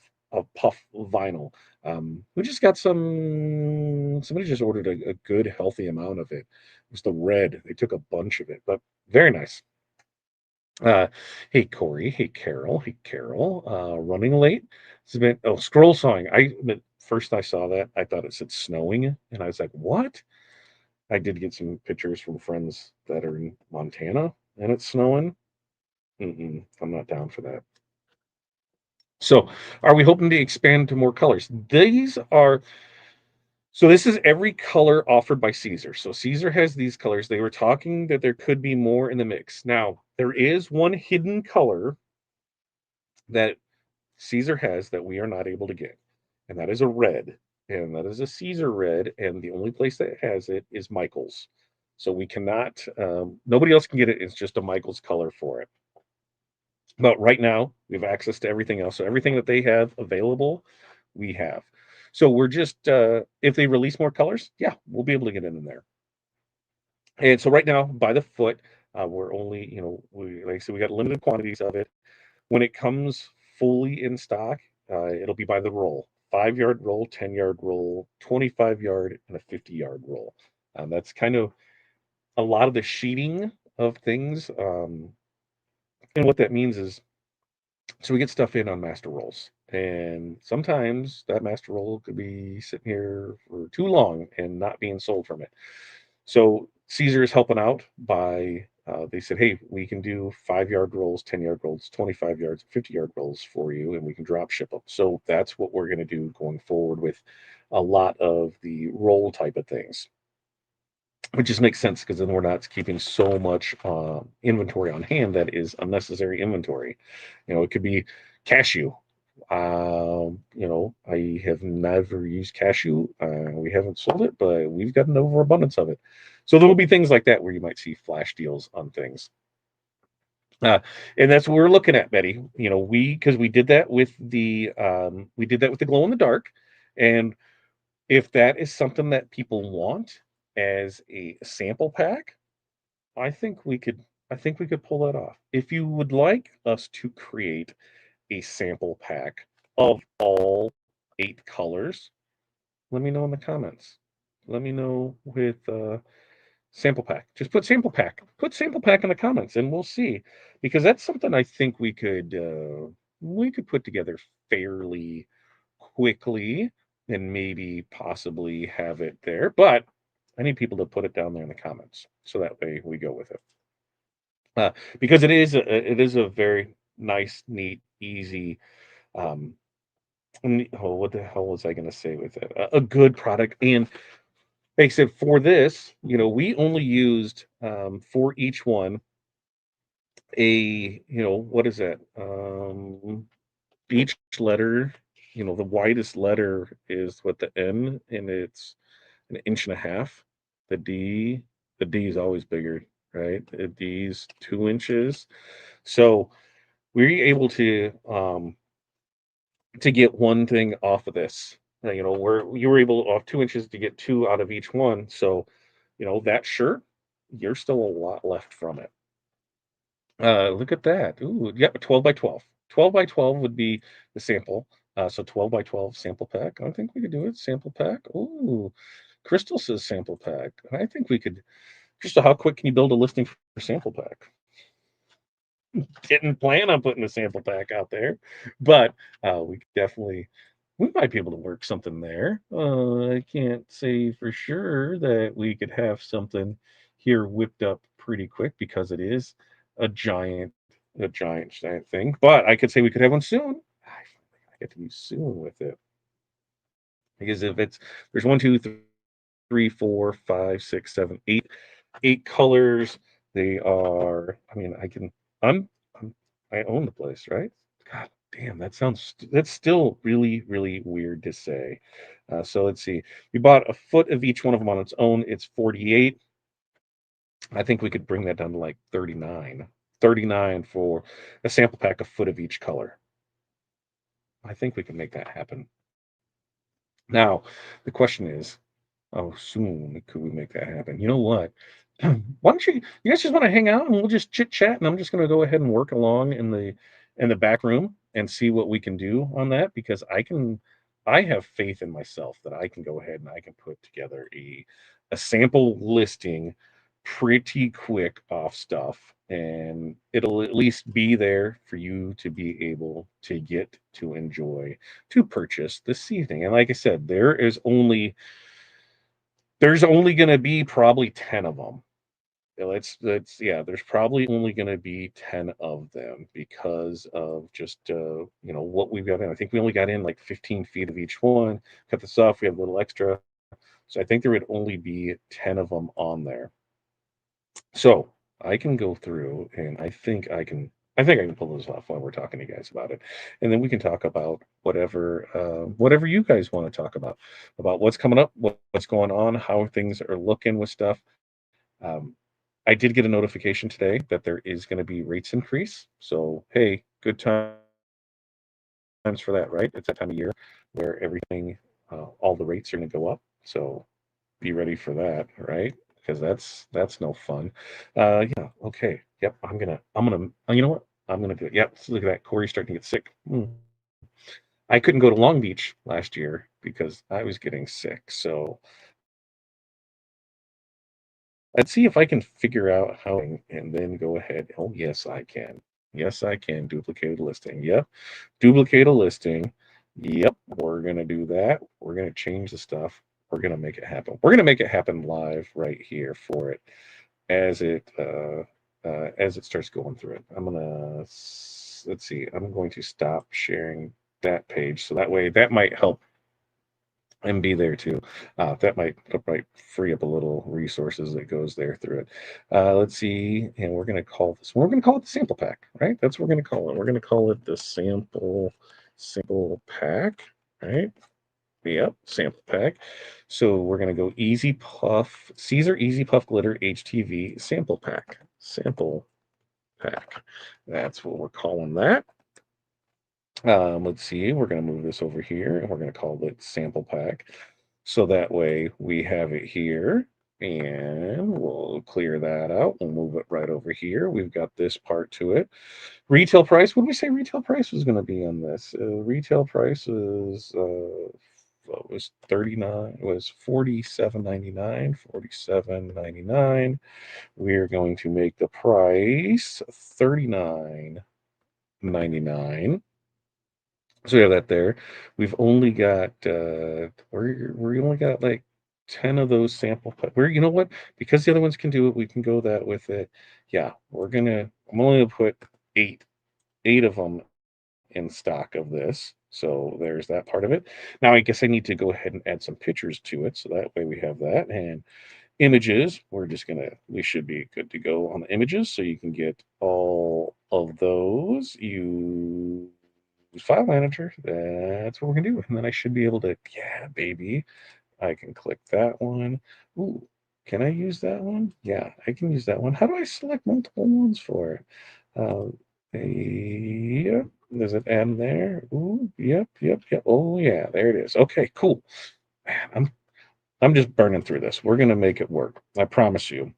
puff vinyl. We just got somebody just ordered a good healthy amount of it. It was the red. They took a bunch of it, but very nice. Uh, hey Corey, hey Carol, running late. It's been scroll sawing. First I saw that, I thought it said snowing, and I was like, what? I did get some pictures from friends that are in Montana, and it's snowing. I'm not down for that. So, are we hoping to expand to more colors? This is every color offered by Caesar. So Caesar has these colors. They were talking that there could be more in the mix. Now, there is one hidden color that Caesar has that we are not able to get, and that is a red. And that is a Caesar red, and the only place that has it is Michael's. So we cannot, nobody else can get it. It's just a Michael's color for it. But right now, we have access to everything else. So everything that they have available, we have. So we're just, if they release more colors, yeah, we'll be able to get in there. And so right now, by the foot, we're only, like I said, we got limited quantities of it. When it comes fully in stock, it'll be by the roll. 5-yard roll, 10-yard roll, 25-yard, and a 50-yard roll. That's kind of a lot of the sheeting of things. And what that means is, so we get stuff in on master rolls, and sometimes that master roll could be sitting here for too long and not being sold from it. So Caesar is helping out by they said, hey, we can do 5-yard rolls, 10-yard rolls, 25 yards, 50-yard rolls for you, and we can drop ship them. So that's what we're going to do going forward with a lot of the roll type of things, which just makes sense because then we're not keeping so much inventory on hand that is unnecessary inventory. It could be cashew. I have never used cashew. We haven't sold it, but we've got an overabundance of it. So there will be things like that where you might see flash deals on things. Uh, and that's what we're looking at, Betty. Because we did that with the glow in the dark, and if that is something that people want as a sample pack, I think we could I think we could pull that off. If you would like us to create a sample pack of all 8 colors? Let me know in the comments. Let me know with sample pack. Just put sample pack. Put sample pack in the comments, and we'll see. Because that's something I think we could put together fairly quickly and maybe possibly have it there. But I need people to put it down there in the comments so that way we go with it. Because it is a very nice, neat, easy. Um, oh, what the hell was I going to say with it? A good product, and except for this, we only used for each one what is that? Each letter, the widest letter is what the N, and it's an inch and a half. The D, the D is always bigger, right? The D's 2 inches. So we're able to get one thing off of this. Where you were able off 2 inches to get two out of each one. So, that shirt, you're still a lot left from it. Look at that. Ooh, yep, 12 by 12. 12 by 12 would be the sample. So 12 by 12 sample pack. I think we could do it. Sample pack. Ooh, Crystal says sample pack. I think we could. Crystal, how quick can you build a listing for sample pack? Didn't plan on putting a sample pack out there, but we might be able to work something there. I can't say for sure that we could have something here whipped up pretty quick because it is a giant, giant thing. But I could say we could have one soon. I get to be soon with it because if there's one, two, three, four, five, six, seven, eight colors. They are. I mean, I'm I own the place, right? God damn, that's still really, really weird to say. So let's see. We bought a foot of each one of them on its own. It's 48. I think we could bring that down to like 39. 39 for a sample pack, a foot of each color. I think we can make that happen. Now, the question is, how soon could we make that happen? You know what? Why don't you guys just want to hang out and we'll just chit chat, and I'm just going to go ahead and work along in the back room and see what we can do on that, because I have faith in myself that I can go ahead and I can put together a sample listing pretty quick off stuff, and it'll at least be there for you to be able to get to enjoy, to purchase this evening. And like I said, there's only going to be probably 10 of them. Yeah, there's probably only going to be 10 of them because of just what we've got in. I think we only got in like 15 feet of each one. Cut this off, we have a little extra. So I think there would only be 10 of them on there. So I can go through, and I think I can pull this off while we're talking to you guys about it. And then we can talk about whatever you guys want to talk about what's coming up, what's going on, how things are looking with stuff. Um, I did get a notification today that there is going to be rates increase. So, hey, good times for that, right? It's that time of year where all the rates are going to go up. So be ready for that, right? Because that's no fun. Yeah. Okay. Yep. I'm gonna. You know what? I'm gonna do it. Yep. So look at that. Corey's starting to get sick. I couldn't go to Long Beach last year because I was getting sick. So let's see if I can figure out how, and then go ahead. Oh, yes, I can. Yes, I can duplicate a listing. Yep. Duplicate a listing. Yep. We're going to do that. We're going to change the stuff. We're going to make it happen. We're going to make it happen live right here for it as it starts going through it. Let's see. I'm going to stop sharing that page. So that way that might help and be there too. That might free up a little resources that goes there through it. Let's see, and we're going to call this. We're going to call it the sample pack, right? That's what we're going to call it. We're going to call it the sample pack, right? Yep, sample pack. So we're going to go Easy Puff, Siser Easy Puff Glitter HTV sample pack. Sample pack. That's what we're calling that. Let's see, we're going to move this over here and we're going to call it sample pack. So that way we have it here. And we'll clear that out. We'll move it right over here. We've got this part to it. Retail price. What did we say retail price was going to be on this? Retail price was 39. Was 47.99. 47.99. We're going to make the price 39.99. So we have that there. We've only got we only got like 10 of those sample we're, you know what? Because the other ones can do it, we can go that with it. Yeah, I'm only gonna put eight of them in stock of this. So there's that part of it. Now I guess I need to go ahead and add some pictures to it. So that way we have that. And images, we should be good to go on the images. So you can get all of those. You file manager. That's what we're gonna do. And then I should be able to, yeah, baby. I can click that one. Ooh, can I use that one? Yeah, I can use that one. How do I select multiple ones for it? Yep. Does it add there? Ooh, yep. Oh yeah, there it is. Okay, cool. Man, I'm just burning through this. We're gonna make it work. I promise you.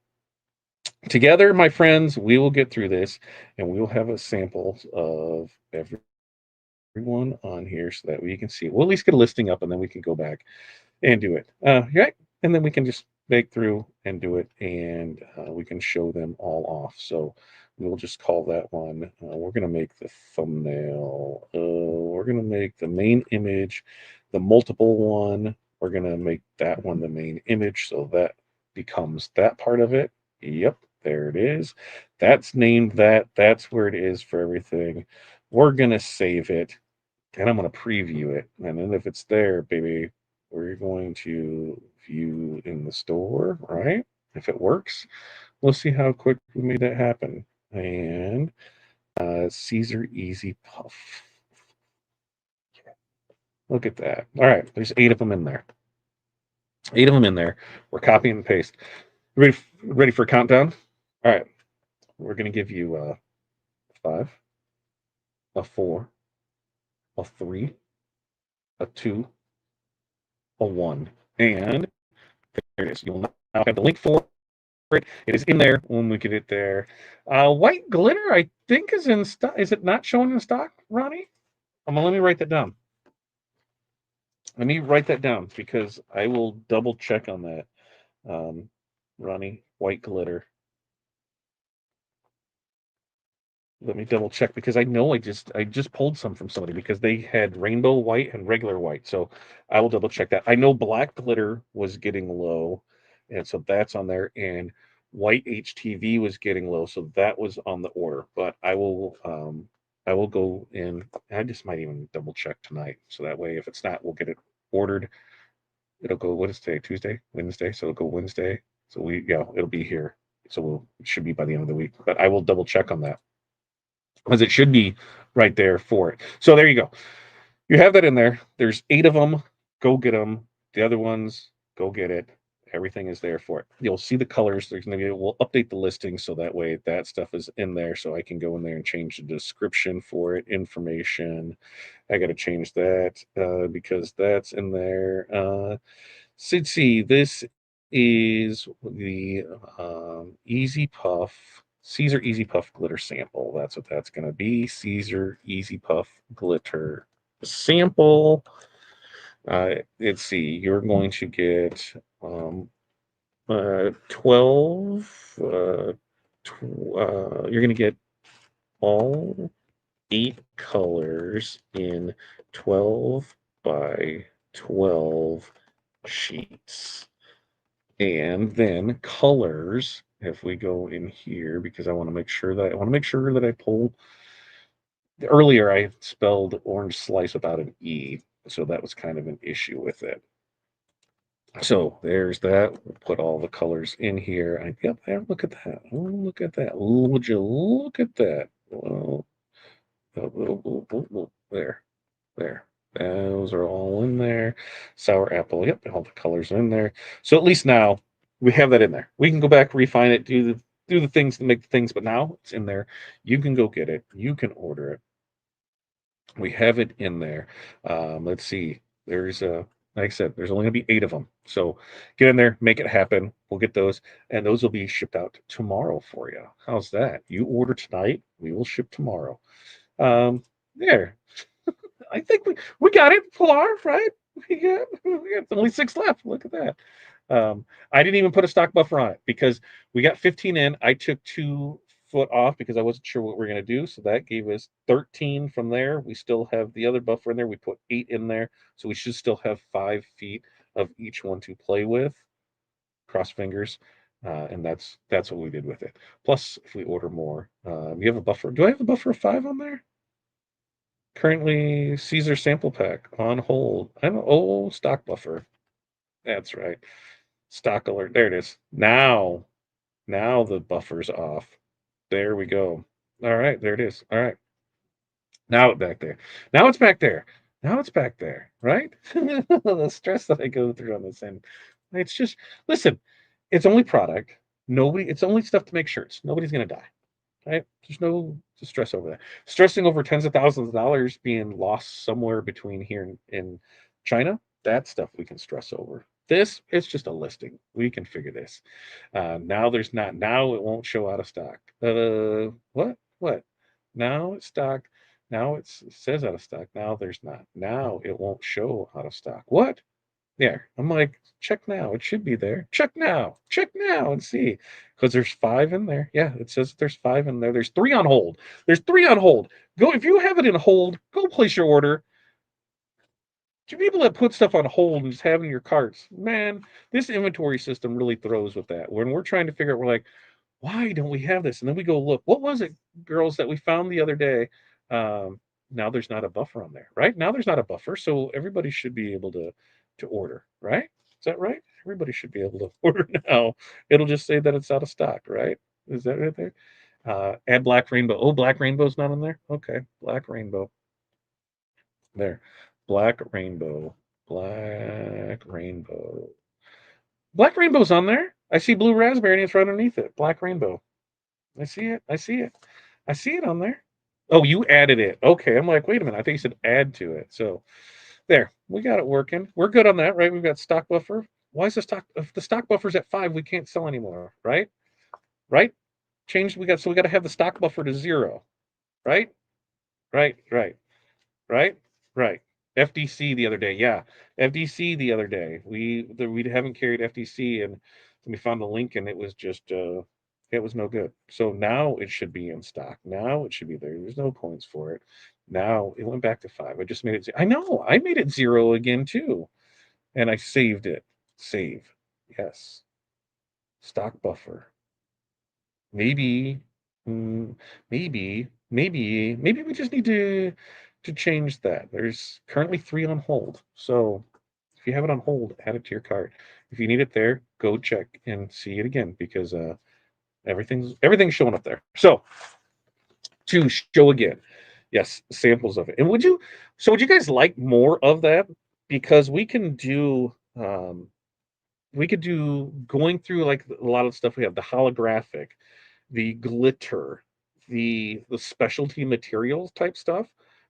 Together, my friends, we will get through this, and we will have a sample of everyone on here so that we can see. We'll at least get a listing up, and then we can go back and do it. Right, and then we can just make through and do it, and we can show them all off. So we'll just call that one. We're gonna make the thumbnail. We're gonna make the main image, the multiple one. We're gonna make that one the main image, so that becomes that part of it. Yep, there it is. That's named that. That's where it is for everything. We're gonna save it and I'm going to preview it. And then if it's there, baby, we're going to view in the store, right? If it works, we'll see how quick we made that happen. And Siser Easy Puff. Look at that. All right, there's 8 of them in there. 8 of them in there. We're copy and paste. Ready for a countdown? All right, we're going to give you a 5, a 4, a 3, a 2, a 1, and there it is. You'll now have the link for it. It is in there when we get it there. White glitter, I think, is in stock. Is it not showing in stock, Ronnie? Let me write that down. Let me write that down because I will double check on that. Ronnie, white glitter. Let me double check because I know I just pulled some from somebody because they had rainbow white and regular white. So I will double check that. I know black glitter was getting low, and so that's on there. And white HTV was getting low, so that was on the order. But I will go in. I just might even double check tonight, so that way if it's not, we'll get it ordered. It'll go. What is today? Tuesday, Wednesday. So it'll go Wednesday. So it'll be here. So it should be by the end of the week. But I will double check on that because it should be right there for it. So there you go. You have that in there. There's 8 of them. Go get them. The other ones, go get it. Everything is there for it. You'll see the colors. There's going to be. We'll update the listing so that way that stuff is in there. So I can go in there and change the description for it. Information. I got to change that because that's in there. See, this is the Easy Puff, Siser Easy Puff Glitter sample. That's what that's going to be. Siser Easy Puff Glitter sample. Let's see, you're going to get 12. You're going to get all 8 colors in 12 by 12 sheets. And then colors, if we go in here, because I want to make sure that I pull. Earlier, I spelled orange slice without an E, so that was kind of an issue with it. So there's that. We'll put all the colors in here. Yep, there. Look at that. Oh, look at that. Would you look at that? Well, there. There. Those are all in there. Sour apple. Yep, all the colors are in there. So at least now we have that in there. We can go back, refine it, do the things to make the things, but now it's in there. You can go get it. You can order it. We have it in there. Let's see. There's a Like I said, there's only going to be 8 of them. So get in there, make it happen. We'll get those, and those will be shipped out tomorrow for you. How's that? You order tonight, we will ship tomorrow. Um, there. I think we got it, Pilar, right? We got only 6 left. Look at that. I didn't even put a stock buffer on it because we got 15 in. I took 2 foot off because I wasn't sure what we are going to do. So that gave us 13 from there. We still have the other buffer in there. We put 8 in there. So we should still have 5 feet of each one to play with. Cross fingers. And that's what we did with it. Plus, if we order more, you have a buffer. Do I have a buffer of 5 on there? Currently, Caesar sample pack on hold. Stock buffer. That's right. Stock alert. There it is. Now the buffer's off. There we go. All right, there it is. All right. Now it's back there. Now it's back there. Now it's back there, right? The stress that I go through on this end. It's just listen, it's only product. It's only stuff to make shirts. Nobody's gonna die. Right? There's no stress over that. Stressing over tens of thousands of dollars being lost somewhere between here and China, that stuff we can stress over. This, it's just a listing. We can figure this. Now there's not. Now it won't show out of stock. What? What? Now it's stock. Now it says out of stock. Now there's not. Now it won't show out of stock. What? There. I'm like, check now. It should be there. Check now. Check now and see. Because there's 5 in there. Yeah, it says there's 5 in there. There's 3 on hold. There's 3 on hold. Go if you have it in hold, go place your order. To people that put stuff on hold and just have it in your carts, man, this inventory system really throws with that. When we're trying to figure out, we're like, why don't we have this? And then we go look. What was it, girls, that we found the other day? Now there's not a buffer on there, right? Now there's not a buffer, so everybody should be able to order, right? Is that right? Everybody should be able to order now. It'll just say that it's out of stock, right? Is that right there? Add black rainbow. Oh, black rainbow's not on there. Okay, black rainbow. There, black rainbow. Black rainbow. Black rainbow's on there. I see blue raspberry and it's right underneath it. Black rainbow. I see it. I see it. I see it on there. Oh, you added it. Okay. I'm like, wait a minute. I think you said add to it. So there, we got it working. We're good on that, right? We've got stock buffer. Why is the stock if the stock buffer's at 5, we can't sell anymore, right? Right? Changed we got to have the stock buffer to 0, right? Right, right, right, right. FDC the other day. Yeah. FDC the other day. We haven't carried FDC and we found the link and it was just it was no good. So now it should be in stock. Now it should be there. There's no points for it. Now it went back to 5. I just made it. I know. I made it 0 again too, and I saved it. Save. Yes. Stock buffer. Maybe. mm, maybe we just need to change that. There's currently 3 on hold. So if you have it on hold, add it to your cart. If you need it there, go check and see it again because everything's showing up there. So to show again, yes, samples of it. And would you guys like more of that? Because we could do going through like a lot of stuff we have, the holographic, the glitter, the specialty materials type stuff.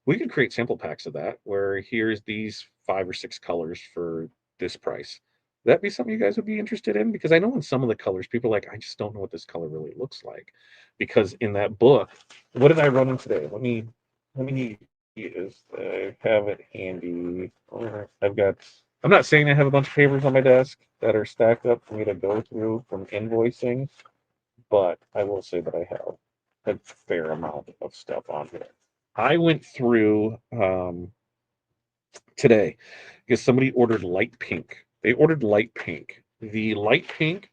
We could create sample packs of that where here's these 5 or 6 colors for this price. Would that be something you guys would be interested in? Because I know in some of the colors, people are like, I just don't know what this color really looks like. Because in that book, what did I run in today? Let me use I have it handy. I've got I'm not saying I have a bunch of papers on my desk that are stacked up for me to go through from invoicing, but I will say that I have a fair amount of stuff on here. I went through today because somebody ordered light pink. They ordered light pink. The light pink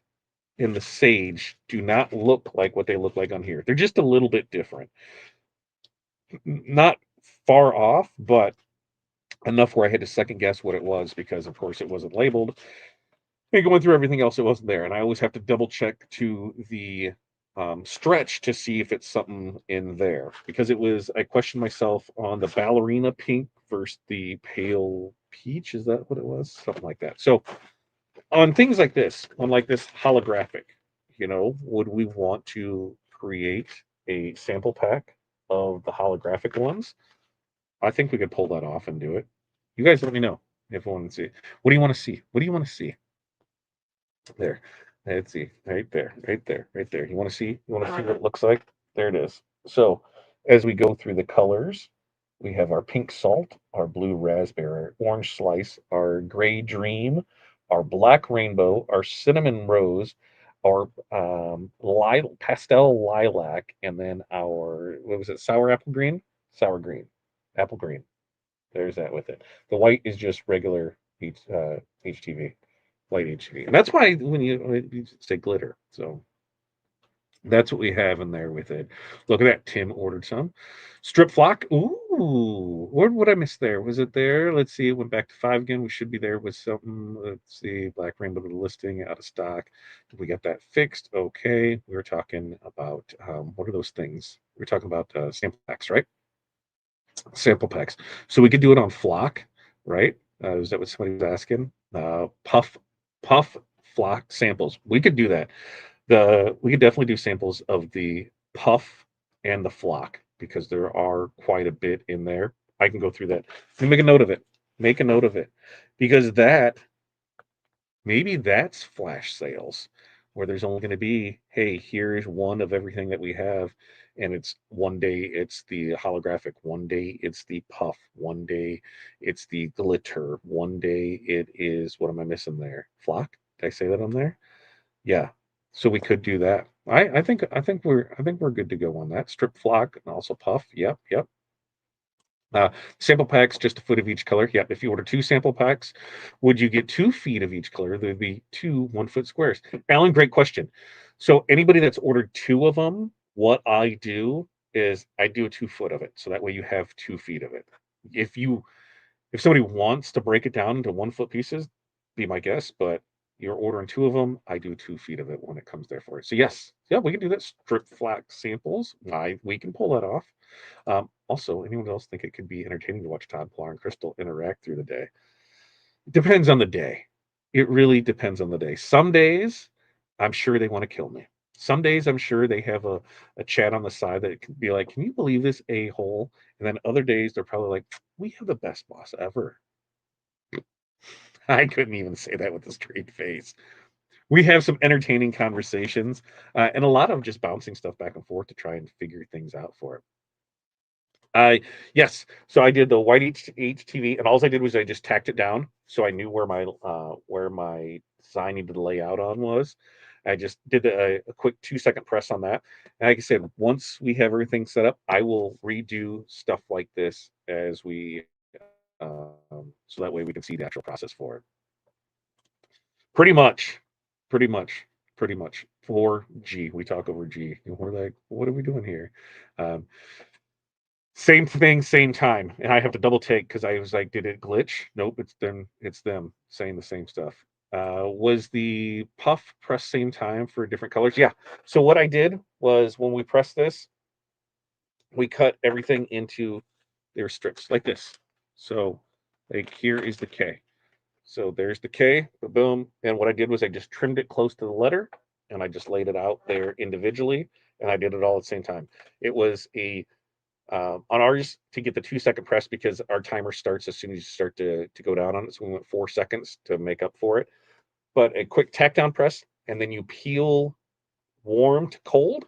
and the sage do not look like what they look like on here. They're just a little bit different. Not far off, but enough where I had to second guess what it was because, of course, it wasn't labeled. And going through everything else, it wasn't there. And I always have to double check to the stretch to see if it's something in there because I questioned myself on the ballerina pink versus the pale peach. Is that what it was? Something like that. So on things like this, on like this holographic, would we want to create a sample pack of the holographic ones? I think we could pull that off and do it. You guys let me know. If I want to see, what do you want to see? What do you want to see? There. Let's see. Right there. Right there. Right there. You want to see? You want to see what it looks like? There it is. So as we go through the colors, we have our pink salt, our blue raspberry, orange slice, our gray dream, our black rainbow, our cinnamon rose, our pastel lilac, and then our, what was it, sour apple green? Sour green. Apple green. There's that with it. The white is just regular HTV, white HTV, and that's why when you say glitter, so that's what we have in there with it. Look at that. Tim ordered some strip flock. Ooh, what would I miss there? Was it there? Let's see. It went back to 5 again. We should be there with something. Let's see. Black Rainbow listing out of stock. We got that fixed. Okay. We were talking about what are those things? We're talking about sample packs, right? Sample packs. So we could do it on flock, right? Is that what somebody was asking? Puff flock samples. We could do that. We could definitely do samples of the puff and the flock because there are quite a bit in there. I can go through that. Let me make a note of it. Make a note of it because maybe that's flash sales where there's only going to be, hey, here's one of everything that we have. And it's one day it's the holographic, one day it's the puff, one day it's the glitter, one day it is, what am I missing there? Flock? Did I say that on there? Yeah. So we could do that. I think we're good to go on that. Strip flock and also puff. Yep, yep. Sample packs, just a foot of each color. Yep. If you order 2 sample packs, would you get 2 feet of each color? There'd be 2 1-foot squares. Alan, great question. So anybody that's ordered 2 of them, what I do is I do a 2-foot of it. So that way you have 2 feet of it. If you if somebody wants to break it down into 1-foot pieces, be my guest, but you're ordering 2 of them, I do 2 feet of it when it comes there for it. So yes, yeah, we can do that. Strip flax samples. We can pull that off. Also, anyone else think it could be entertaining to watch Todd, Pilar, and Crystal interact through the day? It depends on the day. It really depends on the day. Some days, I'm sure they want to kill me. Some days, I'm sure they have a chat on the side that can be like, "Can you believe this a-hole?" And then other days, they're probably like, "We have the best boss ever." I couldn't even say that with a straight face. We have some entertaining conversations, and a lot of just bouncing stuff back and forth to try and figure things out for it. Yes. So I did the white HTV, and all I did was I just tacked it down, so I knew where my design needed to lay out on was. I just did a quick 2-second press on that. And like I said, once we have everything set up, I will redo stuff like this as we so that way we can see the actual process for it. Pretty much, pretty much, pretty much. For G, we talk over G. And we're like, what are we doing here? Um, Same thing, same time. And I have to double take because I was like, did it glitch? Nope, it's them. It's them saying the same stuff. Was the puff press same time for different colors? Yeah. So what I did was when we pressed this, we cut everything into their strips like this. So like here is the K. So there's the K, boom. And what I did was I just trimmed it close to the letter and I just laid it out there individually. And I did it all at the same time. It was on ours to get the 2-second press because our timer starts as soon as you start to go down on it. So we went 4 seconds to make up for it. But a quick tack down press, and then you peel warm to cold,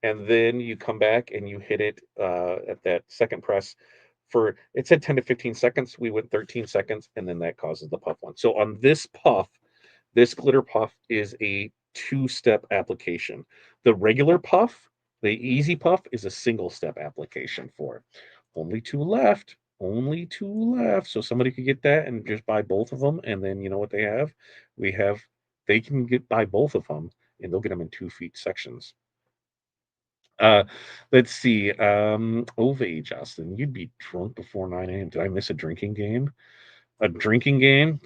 and then you come back and you hit it at that second press for it said 10 to 15 seconds. We went 13 seconds, and then that causes the puff one. So on this puff, this glitter puff is a 2-step application. The regular puff, the easy puff, is a single-step application for it. Only 2 left. Only 2 left. So somebody could get that and just buy both of them. And then you know what they have? We have, they can buy both of them and they'll get them in 2-feet sections. Uh, let's see. Ove, Justin, you'd be drunk before 9 a.m. Did I miss a drinking game? A drinking game?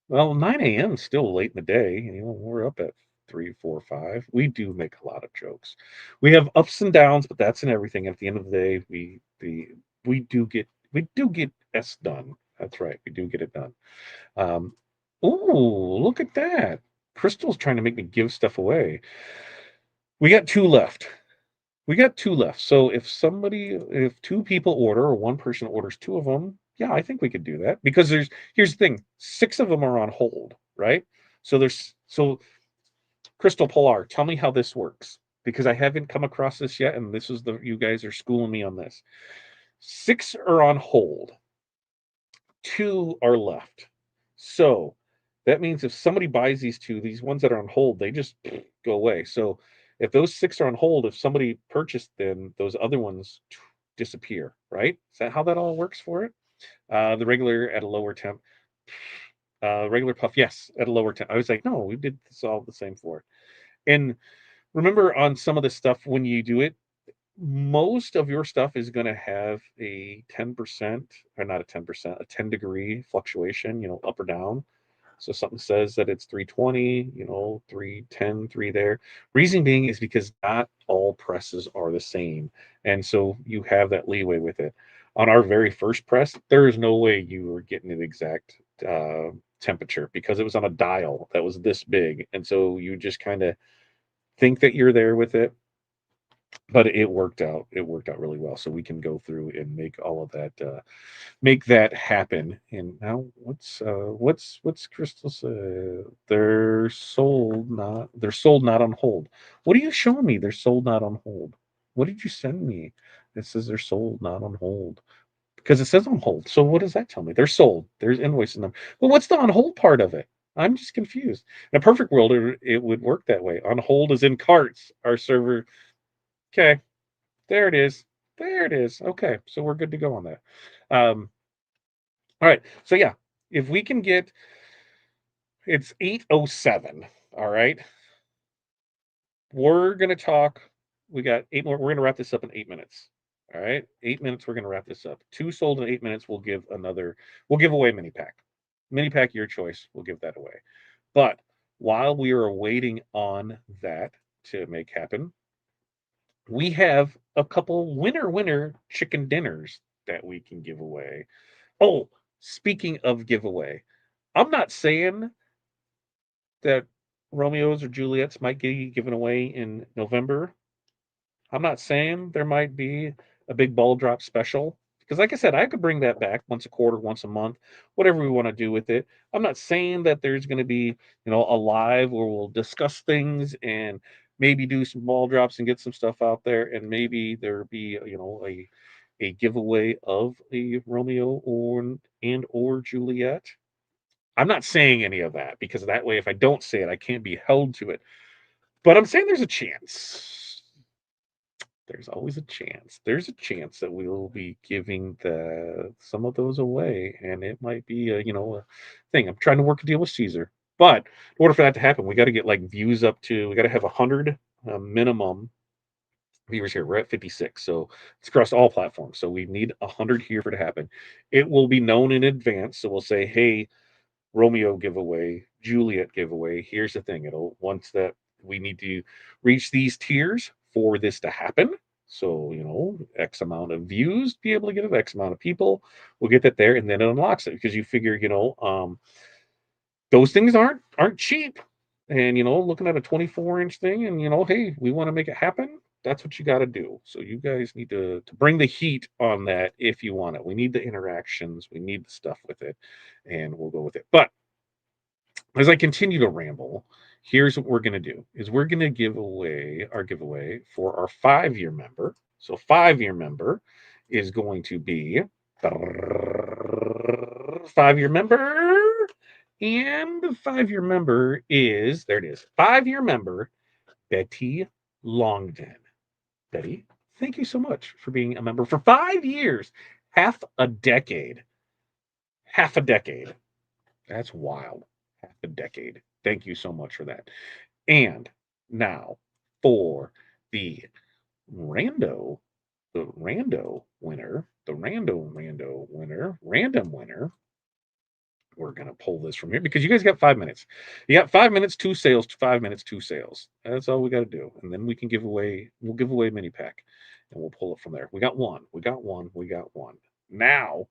Well, 9 a.m. is still late in the day. We're up at 3, 4, 5. We do make a lot of jokes. We have ups and downs, but that's in everything. At the end of the day, we do get S done. That's right. We do get it done. Um, oh, look at that. Crystal's trying to make me give stuff away. We got 2 left. We got 2 left. So if 2 people order or one person orders 2 of them, Yeah, I think we could do that because here's the thing, 6 of them are on hold, right? So Crystal Polar, tell me how this works because I haven't come across this yet, and this is the you guys are schooling me on this. 6 are on hold, 2 are left. So that means if somebody buys these 2, these ones that are on hold, they just go away. So if those 6 are on hold, if somebody purchased them, those other ones disappear, right? Is that how that all works for it? The regular at a lower temp. Regular puff, yes, at a lower temp. I was like, no, we did this all the same for it. And remember on some of the stuff when you do it, most of your stuff is going to have a 10% or not a 10%, a 10-degree fluctuation, up or down. So something says that it's 320, 310, 3 there. Reason being is because not all presses are the same. And so you have that leeway with it. On our very first press, there is no way you were getting an exact temperature because it was on a dial that was this big. And so you just kind of think that you're there with it, but it worked out. It worked out really well. So we can go through and make all of that make that happen. And now what's Crystal say? They're sold not on hold. What are you showing me? They're sold not on hold. What did you send me? It says they're sold not on hold. Because it says on hold. So what does that tell me? They're sold. There's invoices in them. But what's the on hold part of it? I'm just confused. In a perfect world, it would work that way. On hold is in carts. Our server. Okay, there it is. There it is. Okay, so we're good to go on that. Um, all right. So yeah, if we can get it's 8:07, all right? We're going to talk we got 8 more we're going to wrap this up in 8 minutes. All right? 8 minutes we're going to wrap this up. 2 sold in 8 minutes we'll give away a mini pack. Mini pack your choice, we'll give that away. But while we are waiting on that to make happen, we have a couple winner chicken dinners that we can give away. Oh, speaking of giveaway, I'm not saying that Romeos or Juliets might get given away in November. I'm not saying there might be a big ball drop special because, like I said, I could bring that back once a quarter, once a month, whatever we want to do with it. I'm not saying that there's going to be, a live where we'll discuss things and maybe do some ball drops and get some stuff out there, and maybe there be, a giveaway of a Romeo or Juliet. I'm not saying any of that because that way, if I don't say it, I can't be held to it. But I'm saying there's a chance. There's always a chance. There's a chance that we will be giving some of those away, and it might be a thing. I'm trying to work a deal with Caesar, but in order for that to happen, we got to get like views up to. We got to have 100 minimum viewers here. We're at 56, so it's across all platforms. So we need 100 here for it to happen. It will be known in advance, so we'll say, hey, Romeo giveaway, Juliet giveaway. Here's the thing: it'll once that we need to reach these tiers for this to happen. So X amount of views, be able to get it, X amount of people, we'll get that there, and then it unlocks it because you figure, those things aren't cheap. And looking at a 24-inch thing, and hey, we want to make it happen. That's what you got to do. So you guys need to bring the heat on that if you want it. We need the interactions, we need the stuff with it, and we'll go with it. But as I continue to ramble, here's what we're going to do is we're going to give away our giveaway for our 5-year member. So 5-year member is going to be 5-year member. And the 5-year member is, there it is, 5-year member, Betty Longden. Betty, thank you so much for being a member for 5 years, half a decade. Half a decade. That's wild. Half a decade. Thank you so much for that. And now for the rando, random winner. We're gonna pull this from here because you guys got 5 minutes. You got 5 minutes, 2 sales, 5 minutes, 2 sales. That's all we got to do, and then we can give away. We'll give away a mini pack, and we'll pull it from there. We got one. We got one. We got one. Now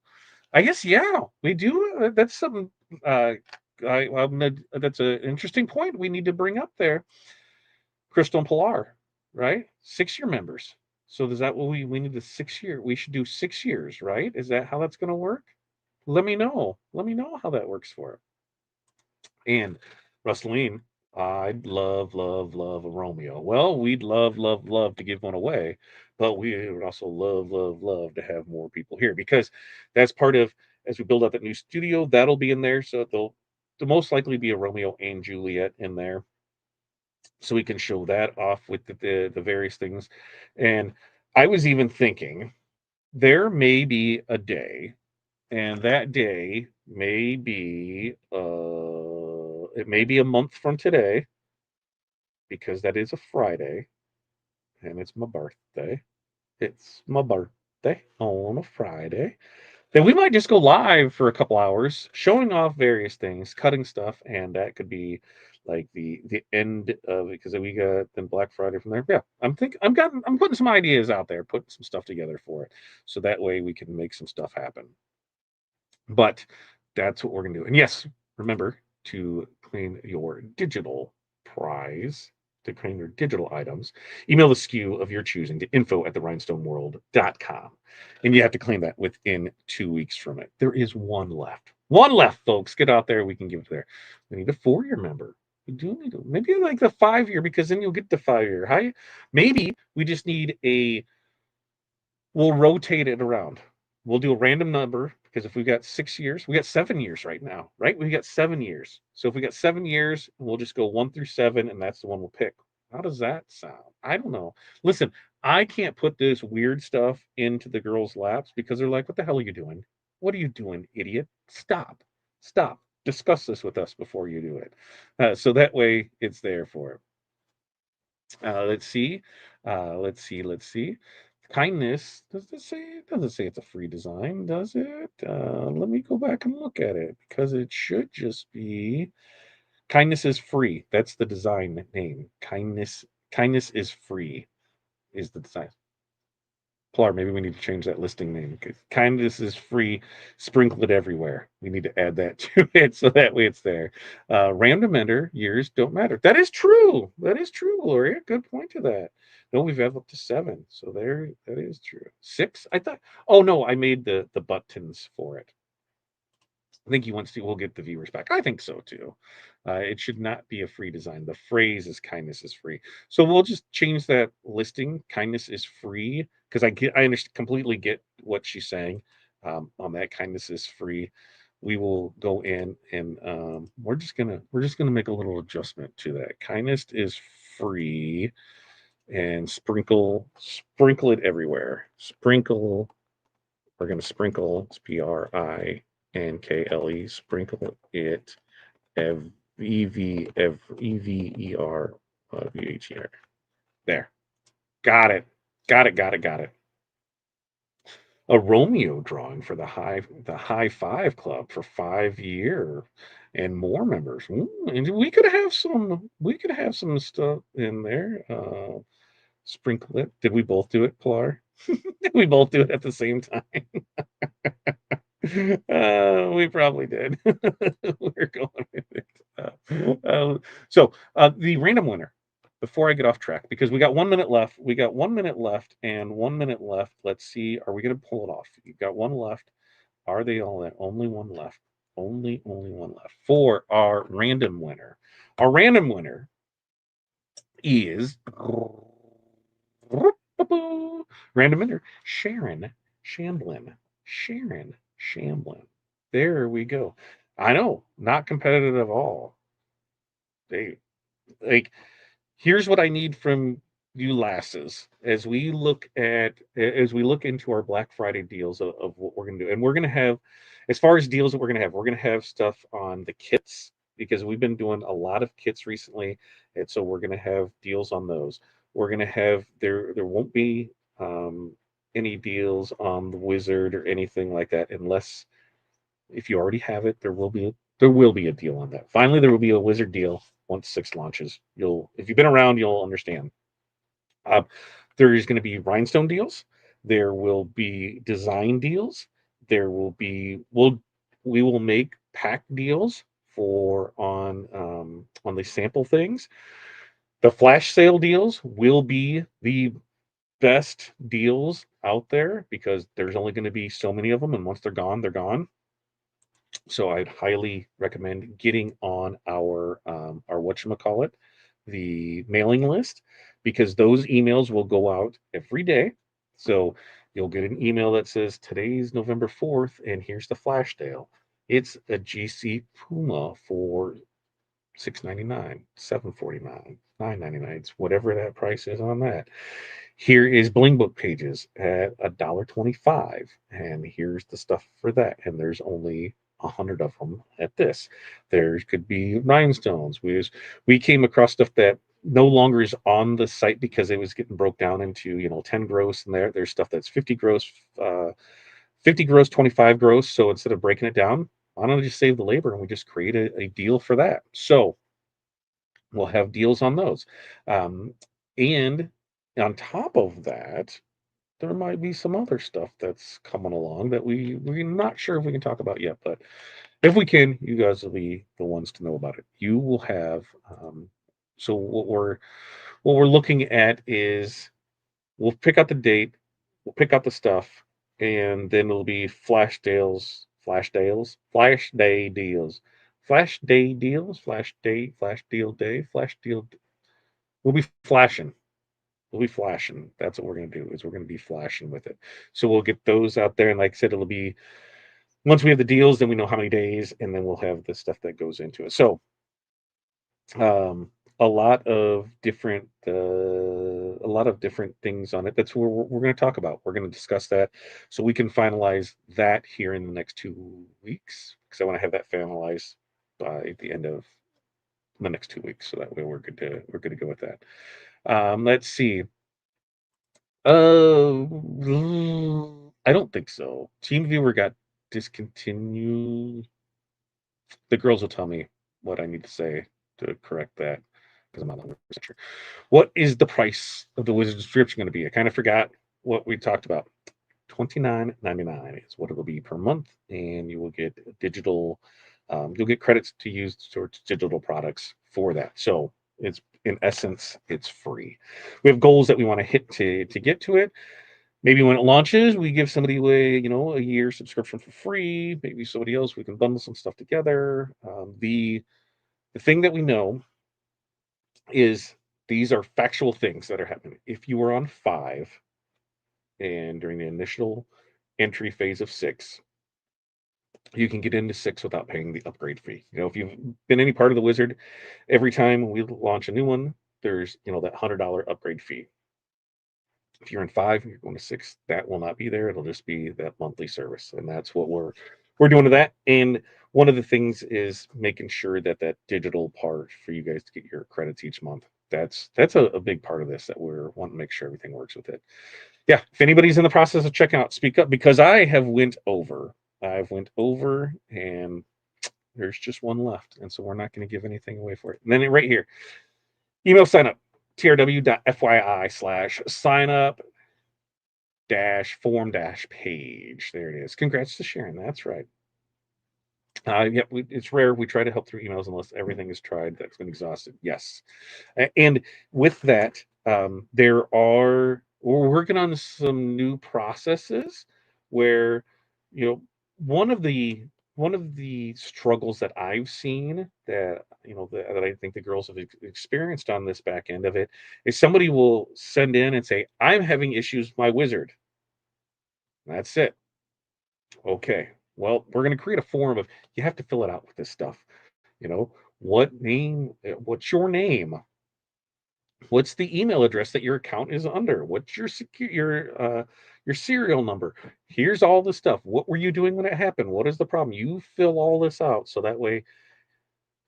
I guess yeah, we do. That's something. That's an interesting point we need to bring up there. Crystal and Pilar, right? 6-year members. So is that what we need? The 6 year. We should do 6 years, right? Is that how that's going to work? Let me know. Let me know how that works for it. And Rustline, I'd love, love, love a Romeo. Well, we'd love, love, love to give one away, but we would also love, love, love to have more people here because that's part of as we build out that new studio, that'll be in there. So there'll most likely be a Romeo and Juliet in there. So we can show that off with the various things. And I was even thinking there may be a day, and that day may be it may be a month from today because that is a Friday and it's my birthday. It's my birthday on a Friday. Then we might just go live for a couple hours, showing off various things, cutting stuff, and that could be like the end of it because we got then Black Friday from there. Yeah, I'm putting some ideas out there, putting some stuff together for it, so that way we can make some stuff happen. But that's what we're gonna do. And yes, remember to claim your digital prize, to claim your digital items. Email the SKU of your choosing to info@therinestoneworld.com. And you have to claim that within 2 weeks from it. There is one left. One left, folks. Get out there. We can give it there. We need a 4-year member. We do need to, maybe like the 5-year because then you'll get the 5-year. How maybe we just need a we'll rotate it around. We'll do a random number because if we got 6 years, we got 7 years right now, right? We got 7 years. So if we got 7 years, we'll just go 1 through 7, and that's the one we'll pick. How does that sound? I don't know. Listen, I can't put this weird stuff into the girls' laps because they're like, what the hell are you doing? What are you doing, idiot? Stop. Stop. Discuss this with us before you do it. So that way it's there for it. Let's see. Let's see. Kindness. Does it say? It doesn't say it's a free design, does it? Let me go back and look at it because it should just be kindness is free. That's the design name. Kindness is free is the design. Plar, maybe we need to change that listing name because kindness is free. Sprinkle it everywhere. We need to add that to it so that way it's there. Random ender years don't matter. That is true. That is true, Gloria. Good point to that. No, we've have up to 7. So there, that is true. 6? I thought. Oh no, I made the buttons for it. I think he wants to. We'll get the viewers back. I think so too. It should not be a free design. The phrase is kindness is free. So we'll just change that listing. Kindness is free because I understand, completely get what she's saying. On that, kindness is free. We will go in and we're just gonna make a little adjustment to that. Kindness is free and sprinkle it everywhere. Sprinkle we're going to sprinkle, it's Sprinkle, it, Ever, Vher. There. Got it. Got it. A Romeo drawing for the High Five Club for 5 year and more members. And we could have some stuff in there. Sprinkle it. Did we both do it, Pilar? Did we both do it at the same time? We probably did. We're going with it. The random winner. Before I get off track, because we got 1 minute left. We got 1 minute left and 1 minute left. Let's see. Are we going to pull it off? You've got one left. Are they all there? Only one left. Only one left for our random winner. Our random winner is random winner Sharon Shamblin. Sharon Shamblin. There we go. I know, not competitive at all. They like here's what I need from you lasses as we look into our Black Friday deals of what we're gonna do. And we're gonna have as far as deals that we're gonna have stuff on the kits because we've been doing a lot of kits recently, and so we're gonna have deals on those. We're gonna have there won't be any deals on the wizard or anything like that unless if you already have it, there will be a deal on that. Finally, there will be a wizard deal once 6 launches. If you've been around, you'll understand. Uh, there is going to be rhinestone deals. There will be design deals. There will be we will make pack deals for on the sample things. The flash sale deals will be the best deals out there because there's only going to be so many of them, and once they're gone, they're gone. So I'd highly recommend getting on our whatchamacallit, the mailing list, because those emails will go out every day. So you'll get an email that says today's November 4th, and here's the flash sale. It's a GC Puma for $6.99, $7.49, $9.99. It's whatever that price is on that. Here is Bling Book pages at $1.25, and here's the stuff for that. And there's only 100 of them at this. There could be rhinestones. We came across stuff that no longer is on the site because it was getting broke down into 10 gross, and there's stuff that's 50 gross, 50 gross, 25 gross. So instead of breaking it down, why don't I just save the labor and we just create a deal for that? So we'll have deals on those. Um, and on top of that, there might be some other stuff that's coming along that we're not sure if we can talk about yet. But if we can, you guys will be the ones to know about it. You will have. So what we're looking at is we'll pick out the date, we'll pick out the stuff, and then it'll be flash day deals, flash deal day, flash deal. We'll be flashing. We'll be flashing. That's what we're going to do. Is we're going to be flashing with it. So we'll get those out there, and like I said, it'll be once we have the deals, then we know how many days, and then we'll have the stuff that goes into it. So um, a lot of different things on it. That's what we're going to talk about. We're going to discuss that, so we can finalize that here in the next 2 weeks, because I want to have that finalized by the end of the next 2 weeks, so that way we're good to go with that. Let's see. Uh, I don't think so. TeamViewer got discontinued. The girls will tell me what I need to say to correct that, because I'm not 100% sure. What is the price of the Wizard subscription going to be? I kind of forgot what we talked about. $29.99 is what it'll be per month, and you will get digital. You'll get credits to use towards digital products for that. So it's in essence, it's free. We have goals that we want to hit to get to it. Maybe when it launches, we give somebody away, a year subscription for free. Maybe somebody else, we can bundle some stuff together. The thing that we know is these are factual things that are happening. If you were on 5 and during the initial entry phase of 6, you can get into 6 without paying the upgrade fee. If you've been any part of the Wizard, every time we launch a new one, there's that $100 upgrade fee. If you're in 5 and you're going to 6, that will not be there. It'll just be that monthly service, and that's what we're doing to that. And one of the things is making sure that that digital part for you guys to get your credits each month. That's a big part of this, that we're wanting to make sure everything works with it. Yeah, if anybody's in the process of checking out, speak up, because I've went over, and there's just one left, and so we're not going to give anything away for it. And then right here, email sign up, trw.fyi/sign up dash form dash page. There it is. Congrats to Sharon. That's right. Yeah, it's rare. We try to help through emails unless everything is tried that's been exhausted. Yes. And with that, we're working on some new processes where, you know, one of the one of the struggles that I've seen that that I think the girls have experienced on this back end of it is somebody will send in and say, "I'm having issues with my Wizard." That's it. Okay. Well, we're going to create a form of, you have to fill it out with this stuff. You know, what's your name? What's the email address that your account is under? What's your serial number? Here's all the stuff. What were you doing when it happened? What is the problem? You fill all this out, so that way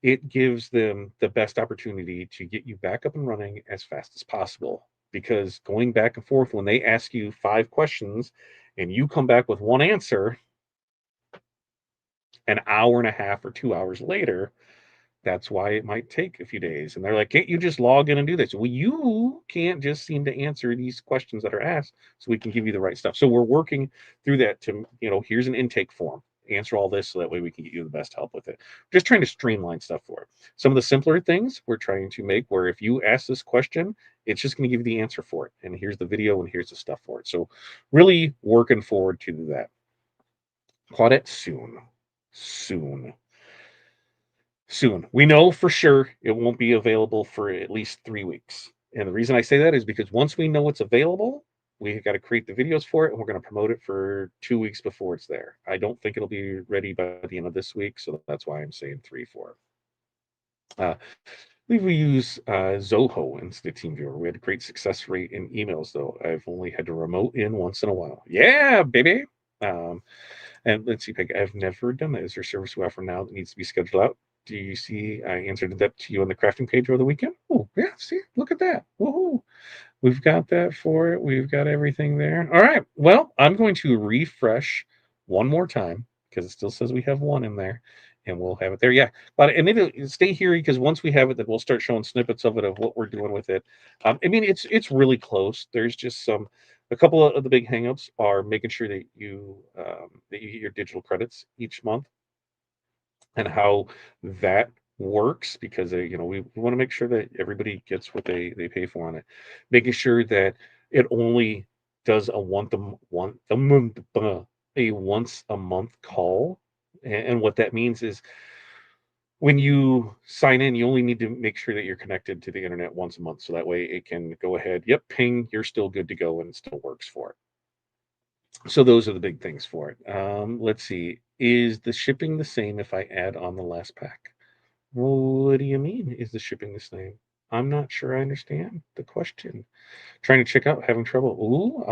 it gives them the best opportunity to get you back up and running as fast as possible. Because going back and forth, when they ask you 5 questions and you come back with one answer an hour and a half or 2 hours later, that's why it might take a few days. And they're like, can't you just log in and do this? Well, you can't just seem to answer these questions that are asked, so we can give you the right stuff. So we're working through that to, here's an intake form. Answer all this so that way we can get you the best help with it. Just trying to streamline stuff for it. Some of the simpler things we're trying to make where if you ask this question, it's just going to give you the answer for it. And here's the video and here's the stuff for it. So really working forward to that. Claudette soon. soon. Soon. We know for sure it won't be available for at least 3 weeks. And the reason I say that is because once we know it's available, we gotta create the videos for it, and we're gonna promote it for 2 weeks before it's there. I don't think it'll be ready by the end of this week, so that's why I'm saying 3, 4. Uh, we use Zoho instead of TeamViewer. We had a great success rate in emails, though. I've only had to remote in once in a while. Yeah, baby. Um, and let's see, Peg, I've never done that. Is there a service we offer now that needs to be scheduled out? Do you see I answered that to you on the crafting page over the weekend? Oh, yeah, see, look at that. Woohoo. We've got that for it. We've got everything there. All right. Well, I'm going to refresh one more time because it still says we have one in there, and we'll have it there. Yeah, but and maybe stay here because once we have it, then we'll start showing snippets of it of what we're doing with it. I mean, it's really close. There's just a couple of the big hangups are making sure that you get your digital credits each month and how that works because we want to make sure that everybody gets what they pay for on it, making sure that it only does a once a month call. And what that means is when you sign in, you only need to make sure that you're connected to the internet once a month, so that way it can go ahead, yep, ping, you're still good to go, and it still works for it. So those are the big things for it. Let's see, is the shipping the same if I add on the last pack? What do you mean? Is the shipping the same? I'm not sure I understand the question. Trying to check out, having trouble. Ooh,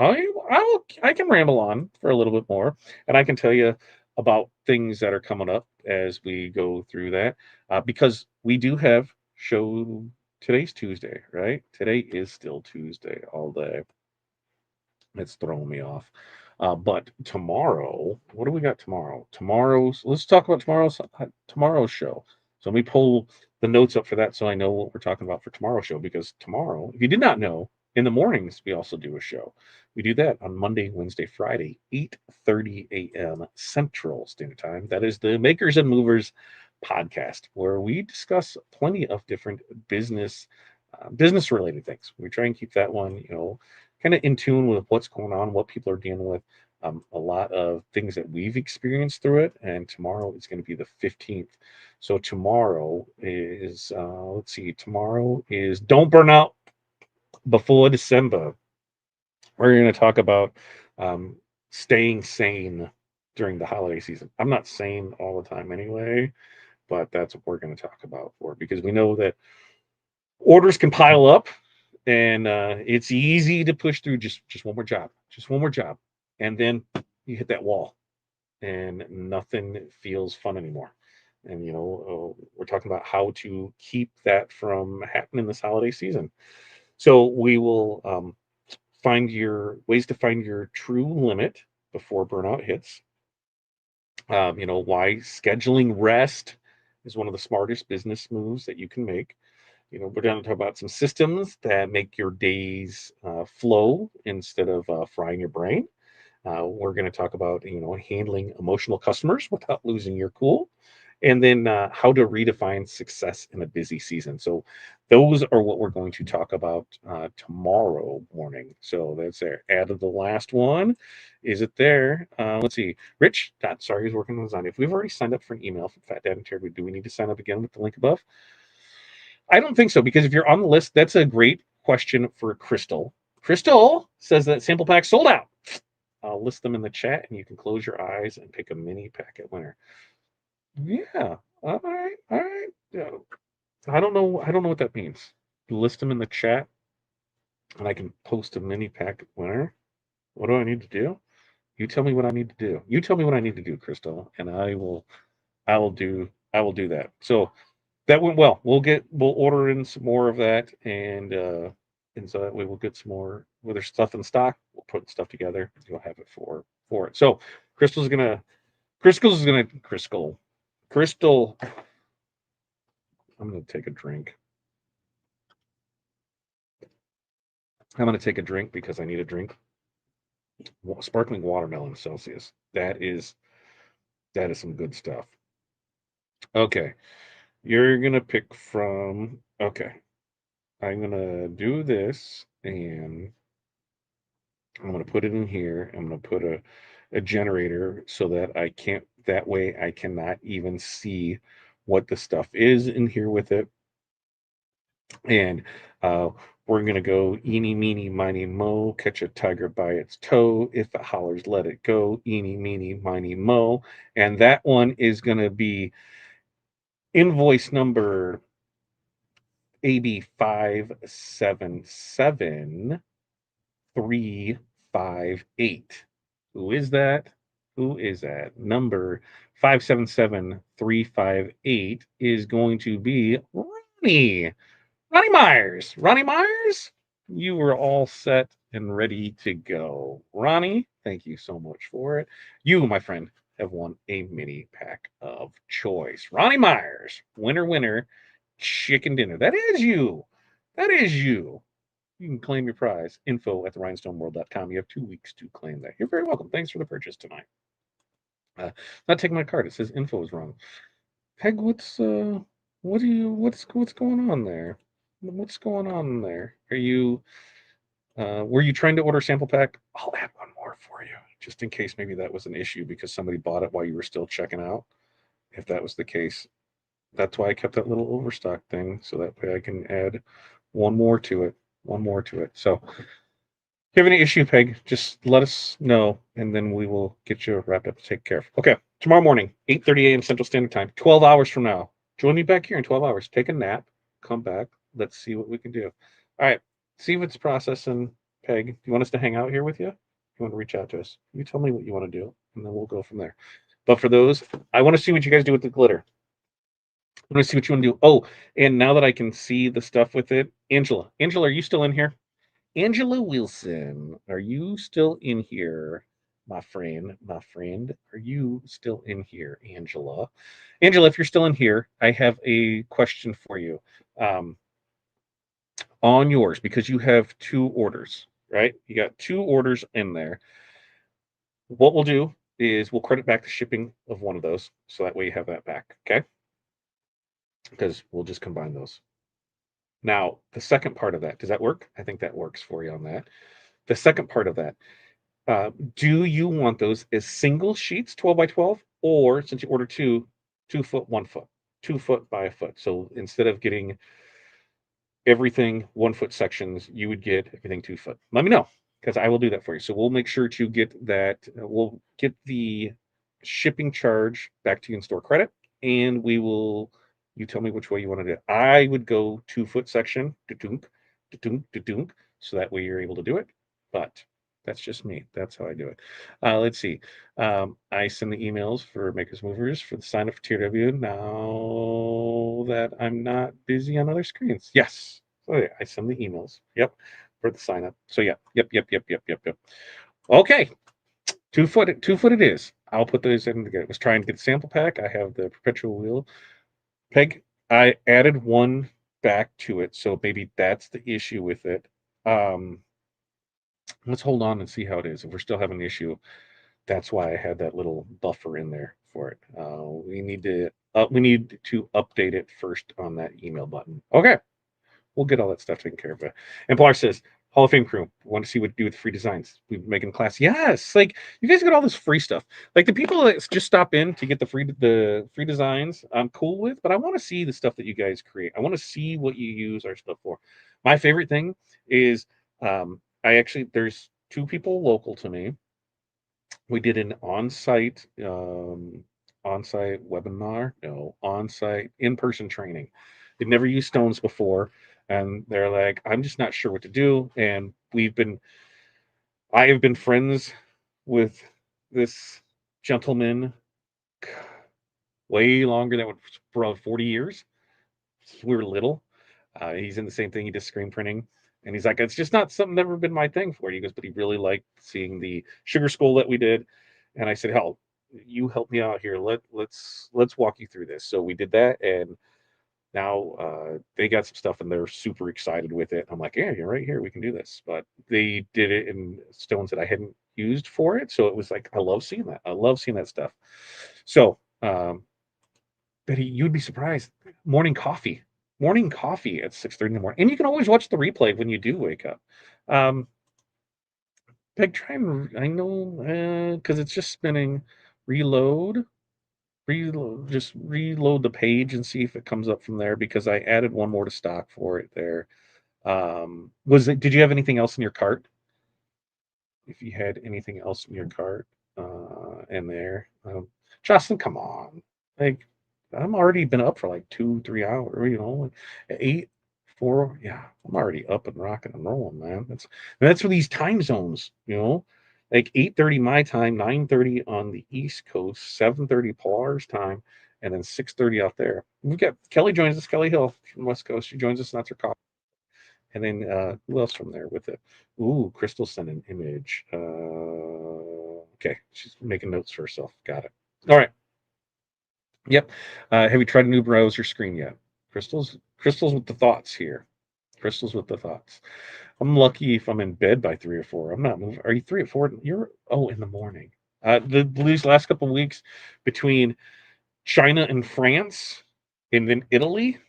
I can ramble on for a little bit more, and I can tell you about things that are coming up as we go through that. Because we do have show. Today's Tuesday, right? Today is still Tuesday all day. It's throwing me off. But tomorrow, what do we got tomorrow? Let's talk about tomorrow's show. So let me pull the notes up for that so I know what we're talking about for tomorrow's show. Because tomorrow, if you did not know, in the mornings we also do a show. We do that on Monday, Wednesday, Friday, 8:30 a.m. Central Standard Time. That is the Makers and Movers podcast, where we discuss plenty of different business related things. We try and keep that one, kind of in tune with what's going on, what people are dealing with, a lot of things that we've experienced through it. And tomorrow is going to be the 15th. So tomorrow is, let's see, tomorrow is Don't Burn Out Before December. We're going to talk about um, staying sane during the holiday season. I'm not sane all the time anyway, but that's what we're going to talk about for because we know that orders can pile up and it's easy to push through just one more job, and then you hit that wall, and nothing feels fun anymore. And we're talking about how to keep that from happening this holiday season. So we will find your ways to find your true limit before burnout hits. Why scheduling rest is one of the smartest business moves that you can make. We're going to talk about some systems that make your days flow instead of frying your brain. We're going to talk about handling emotional customers without losing your cool, and then how to redefine success in a busy season. So those are what we're going to talk about tomorrow morning. So that's there. Add the last one. Is it there? Let's see. Rich. Sorry, he's working on design. If we've already signed up for an email from Fat Dad and Terry, do we need to sign up again with the link above? I don't think so, because if you're on the list, that's a great question for Crystal. Crystal says that sample pack sold out. I'll list them in the chat, and you can close your eyes and pick a mini packet winner. Yeah. All right. All right. Yeah. I don't know. I don't know what that means. List them in the chat, and I can post a mini packet winner. What do I need to do? You tell me what I need to do. You tell me what I need to do, Crystal, and I will. I will do. I will do that. So that went well. We'll order in some more of that, and so that way we'll get some more. Where there's stuff in stock, we'll put stuff together. You'll have it for it. So Crystal. I'm gonna take a drink. I'm gonna take a drink because I need a drink. Sparkling watermelon Celsius. That is some good stuff. Okay, you're gonna pick from. Okay, I'm gonna do this and I'm gonna put it in here. I'm gonna put a generator so that that way I cannot even see what the stuff is in here with it. And we're going to go eeny, meeny, miny, mo, catch a tiger by its toe. If it hollers, let it go. Eeny, meeny, miny, mo. And that one is going to be invoice number AB 577358. Who is that? Who is that? Number 577358 is going to be Ronnie. Ronnie Myers. Ronnie Myers, you were all set and ready to go. Ronnie, thank you so much for it. You, my friend, have won a mini pack of choice. Ronnie Myers, winner, winner, chicken dinner. That is you. That is you. You can claim your prize. Info at therhinestoneworld.com. You have 2 weeks to claim that. You're very welcome. Thanks for the purchase tonight. Not taking my card. It says info is wrong. Peg, what's going on there? What's going on there? Are you were you trying to order sample pack? I'll add one more for you, just in case maybe that was an issue because somebody bought it while you were still checking out. If that was the case, that's why I kept that little overstock thing, so that way I can add one more to it. One more to it. So if you have any issue, Peg, just let us know, and then we will get you wrapped up to take care of. Okay, tomorrow morning, 8:30 a.m. Central Standard Time, 12 hours from now. Join me back here in 12 hours. Take a nap, come back. Let's see what we can do. All right, see if it's processing, Peg. Do you want us to hang out here with you? You want to reach out to us? You tell me what you want to do, and then we'll go from there. But for those, I want to see what you guys do with the glitter. I want to see what you want to do. Oh, and now that I can see the stuff with it, Angela. Angela, are you still in here? Angela Wilson, are you still in here, my friend? My friend, are you still in here, Angela? Angela, if you're still in here, I have a question for you. Um, on yours, because you have 2 orders, right? You got 2 orders in there. What we'll do is we'll credit back the shipping of one of those, so that way you have that back, okay? Because we'll just combine those. Now, the second part of that, does that work? I think that works for you on that. The second part of that, do you want those as single sheets, 12 by 12, or since you order 2 foot, 1 foot, 2 foot by a foot? So instead of getting everything 1 foot sections, you would get everything 2 foot. Let me know because I will do that for you. So we'll make sure to get that. We'll get the shipping charge back to you in store credit, and we will. You tell me which way you want to do it. I would go 2 foot section, da-dunk, da-dunk, da-dunk, so that way you're able to do it. But that's just me. That's how I do it. Let's see. I send the emails for Makers Movers for the sign up for TRW now that I'm not busy on other screens. Yes. So yeah, I send the emails. Yep. For the sign up. So yeah. Yep. Okay. 2 foot. 2 foot it is. I'll put those in together. I was trying to get the sample pack. I have the perpetual wheel. Peg, I added one back to it, so maybe that's the issue with it. Um, let's hold on and see how it is. If we're still having an issue, that's why I had that little buffer in there for it. We need to update it first on that email button. Okay, we'll get all that stuff taken care of. And Pilar says, Hall of Fame crew, want to see what to do with free designs. We've been making class. Yes, like you guys get all this free stuff. Like the people that just stop in to get the free designs, I'm cool with, but I want to see the stuff that you guys create. I want to see what you use our stuff for. My favorite thing is there's 2 people local to me. We did an on-site webinar, no, on-site in-person training. They'd never used stones before, and they're like, I'm just not sure what to do. And I have been friends with this gentleman way longer than for 40 years. We were little. He's in the same thing. He does screen printing. And he's like, it's just not something that ever been my thing for. He goes, but he really liked seeing the sugar skull that we did. And I said, hell, you help me out here. Let's walk you through this. So we did that, and now they got some stuff, and they're super excited with it. I'm like, yeah, you're right here. We can do this. But they did it in stones that I hadn't used for it. So it was like, I love seeing that. I love seeing that stuff. So, Betty, you'd be surprised. Morning coffee at 6:30 in the morning, and you can always watch the replay when you do wake up. Um, Like, I know, because it's just spinning. Reload, just reload the page and see if it comes up from there because I added one more to stock for it there. Did you have anything else in your cart? If you had anything else in your cart, in there, Justin, come on, like I'm already been up for like 2, 3 hours, at 8, 4, yeah, I'm already up and rocking and rolling, man. That's for these time zones, like 8:30 my time, 9:30 on the East Coast, 7:30 Polaris time, and then 6:30 out there. We got Kelly joins us, Kelly Hill from West Coast. She joins us, and that's her call. And then who else from there with it? Ooh, Crystal sent an image. Okay, she's making notes for herself. Got it. All right. Yep. Have you tried a new browser screen yet? Crystal's with the thoughts here. Crystal's with the thoughts. I'm lucky if I'm in bed by 3 or 4. I'm not moving. Are you 3 or 4? You're in the morning. These last couple of weeks between China and France, and then Italy.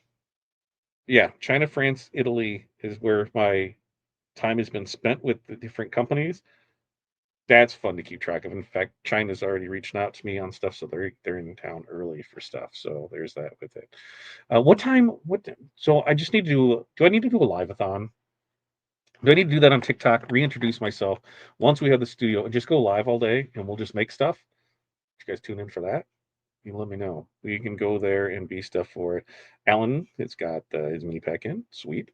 Yeah, China, France, Italy is where my time has been spent with the different companies. That's fun to keep track of. In fact, China's already reaching out to me on stuff, so they're in town early for stuff. So there's that with it. What time? So I just need to do. Do I need to do a live-a-thon? Do I need to do that on TikTok? Reintroduce myself once we have the studio and just go live all day, and we'll just make stuff. You guys tune in for that? You let me know. We can go there and be stuff for it. Alan has got his mini pack in, sweet.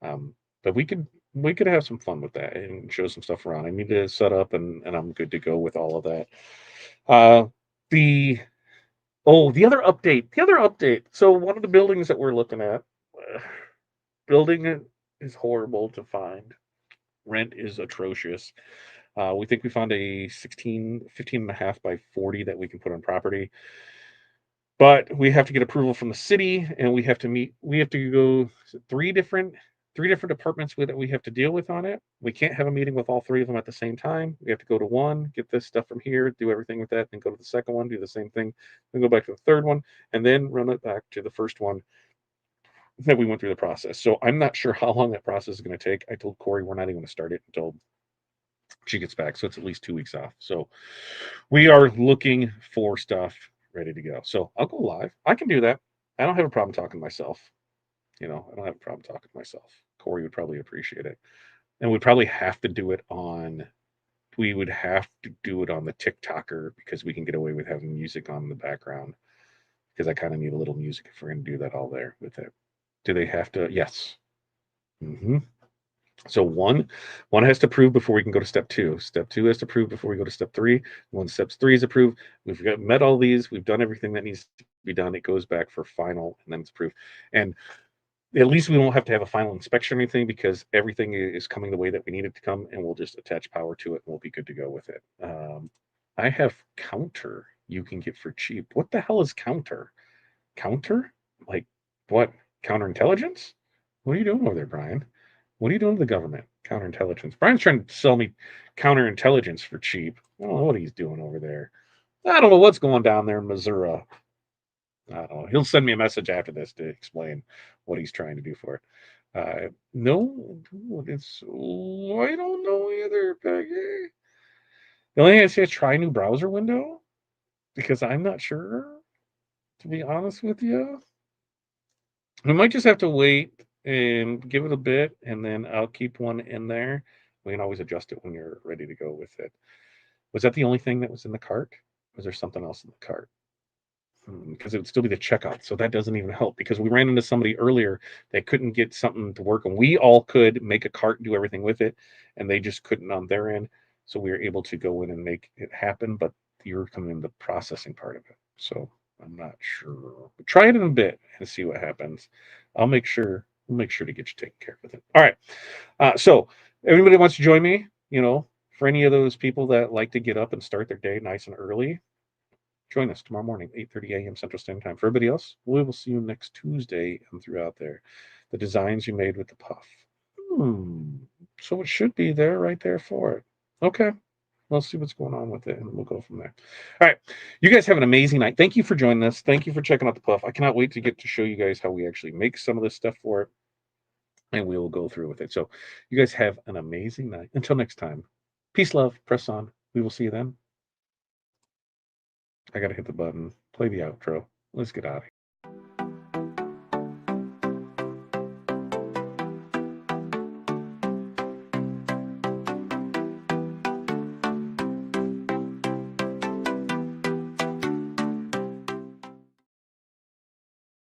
But we could have some fun with that and show some stuff around. I need to set up and I'm good to go with all of that. Uh, the the other update, So one of the buildings that we're looking at, building it is horrible to find. Rent is atrocious. We think we found a 15 and a half by 40 that we can put on property. But we have to get approval from the city, and we have to go three different departments that we have to deal with on it. We can't have a meeting with all three of them at the same time. We have to go to one, get this stuff from here, do everything with that, then go to the second one, do the same thing, then go back to the third one, and then run it back to the first one that we went through the process. So I'm not sure how long that process is going to take. I told Corey we're not even going to start it until she gets back, so it's at least 2 weeks off. So we are looking for stuff ready to go. So I'll go live. I can do that. I don't have a problem talking to myself. I don't have a problem talking to myself. Corey would probably appreciate it. And we'd probably have to do it on we would have to do it on the TikToker because we can get away with having music on in the background. Because I kind of need a little music if we're gonna do that all there with it. Do they have to? Yes. Hmm. So one has to prove before we can go to step two. Step two has to prove before we go to step three. Once step three is approved, met all these. We've done everything that needs to be done. It goes back for final, and then it's approved. And at least we won't have to have a final inspection or anything because everything is coming the way that we need it to come, and we'll just attach power to it, and we'll be good to go with it. I have counter you can get for cheap. What the hell is counter? Counter? Like what? Counterintelligence? What are you doing over there, Brian? What are you doing to the government? Counterintelligence. Brian's trying to sell me counterintelligence for cheap. I don't know what he's doing over there. I don't know what's going down there in Missouri. I don't know. He'll send me a message after this to explain what he's trying to do for it. No, I don't know either, Peggy. The only thing I say is try a new browser window because I'm not sure, to be honest with you. We might just have to wait and give it a bit, and then I'll keep one in there. We can always adjust it when you're ready to go with it. Was that the only thing that was in the cart? Was there something else in the cart? Because it would still be the checkout. So that doesn't even help because we ran into somebody earlier that couldn't get something to work, and we all could make a cart and do everything with it, and they just couldn't on their end. So we were able to go in and make it happen, but you're coming in the processing part of it. So I'm not sure. But try it in a bit and see what happens. We'll make sure to get you taken care of with it. All right. So everybody wants to join me, for any of those people that like to get up and start their day nice and early, join us tomorrow morning, 8:30 a.m. Central Standard Time. For everybody else, we will see you next Tuesday and throughout there. The designs you made with the puff. Hmm. So it should be there right there for it. Okay. Let's see what's going on with it, and we'll go from there. All right. You guys have an amazing night. Thank you for joining us. Thank you for checking out the puff. I cannot wait to get to show you guys how we actually make some of this stuff for it, and we will go through with it. So you guys have an amazing night. Until next time. Peace, love, press on. We will see you then. I gotta hit the button. Play the outro. Let's get out of here.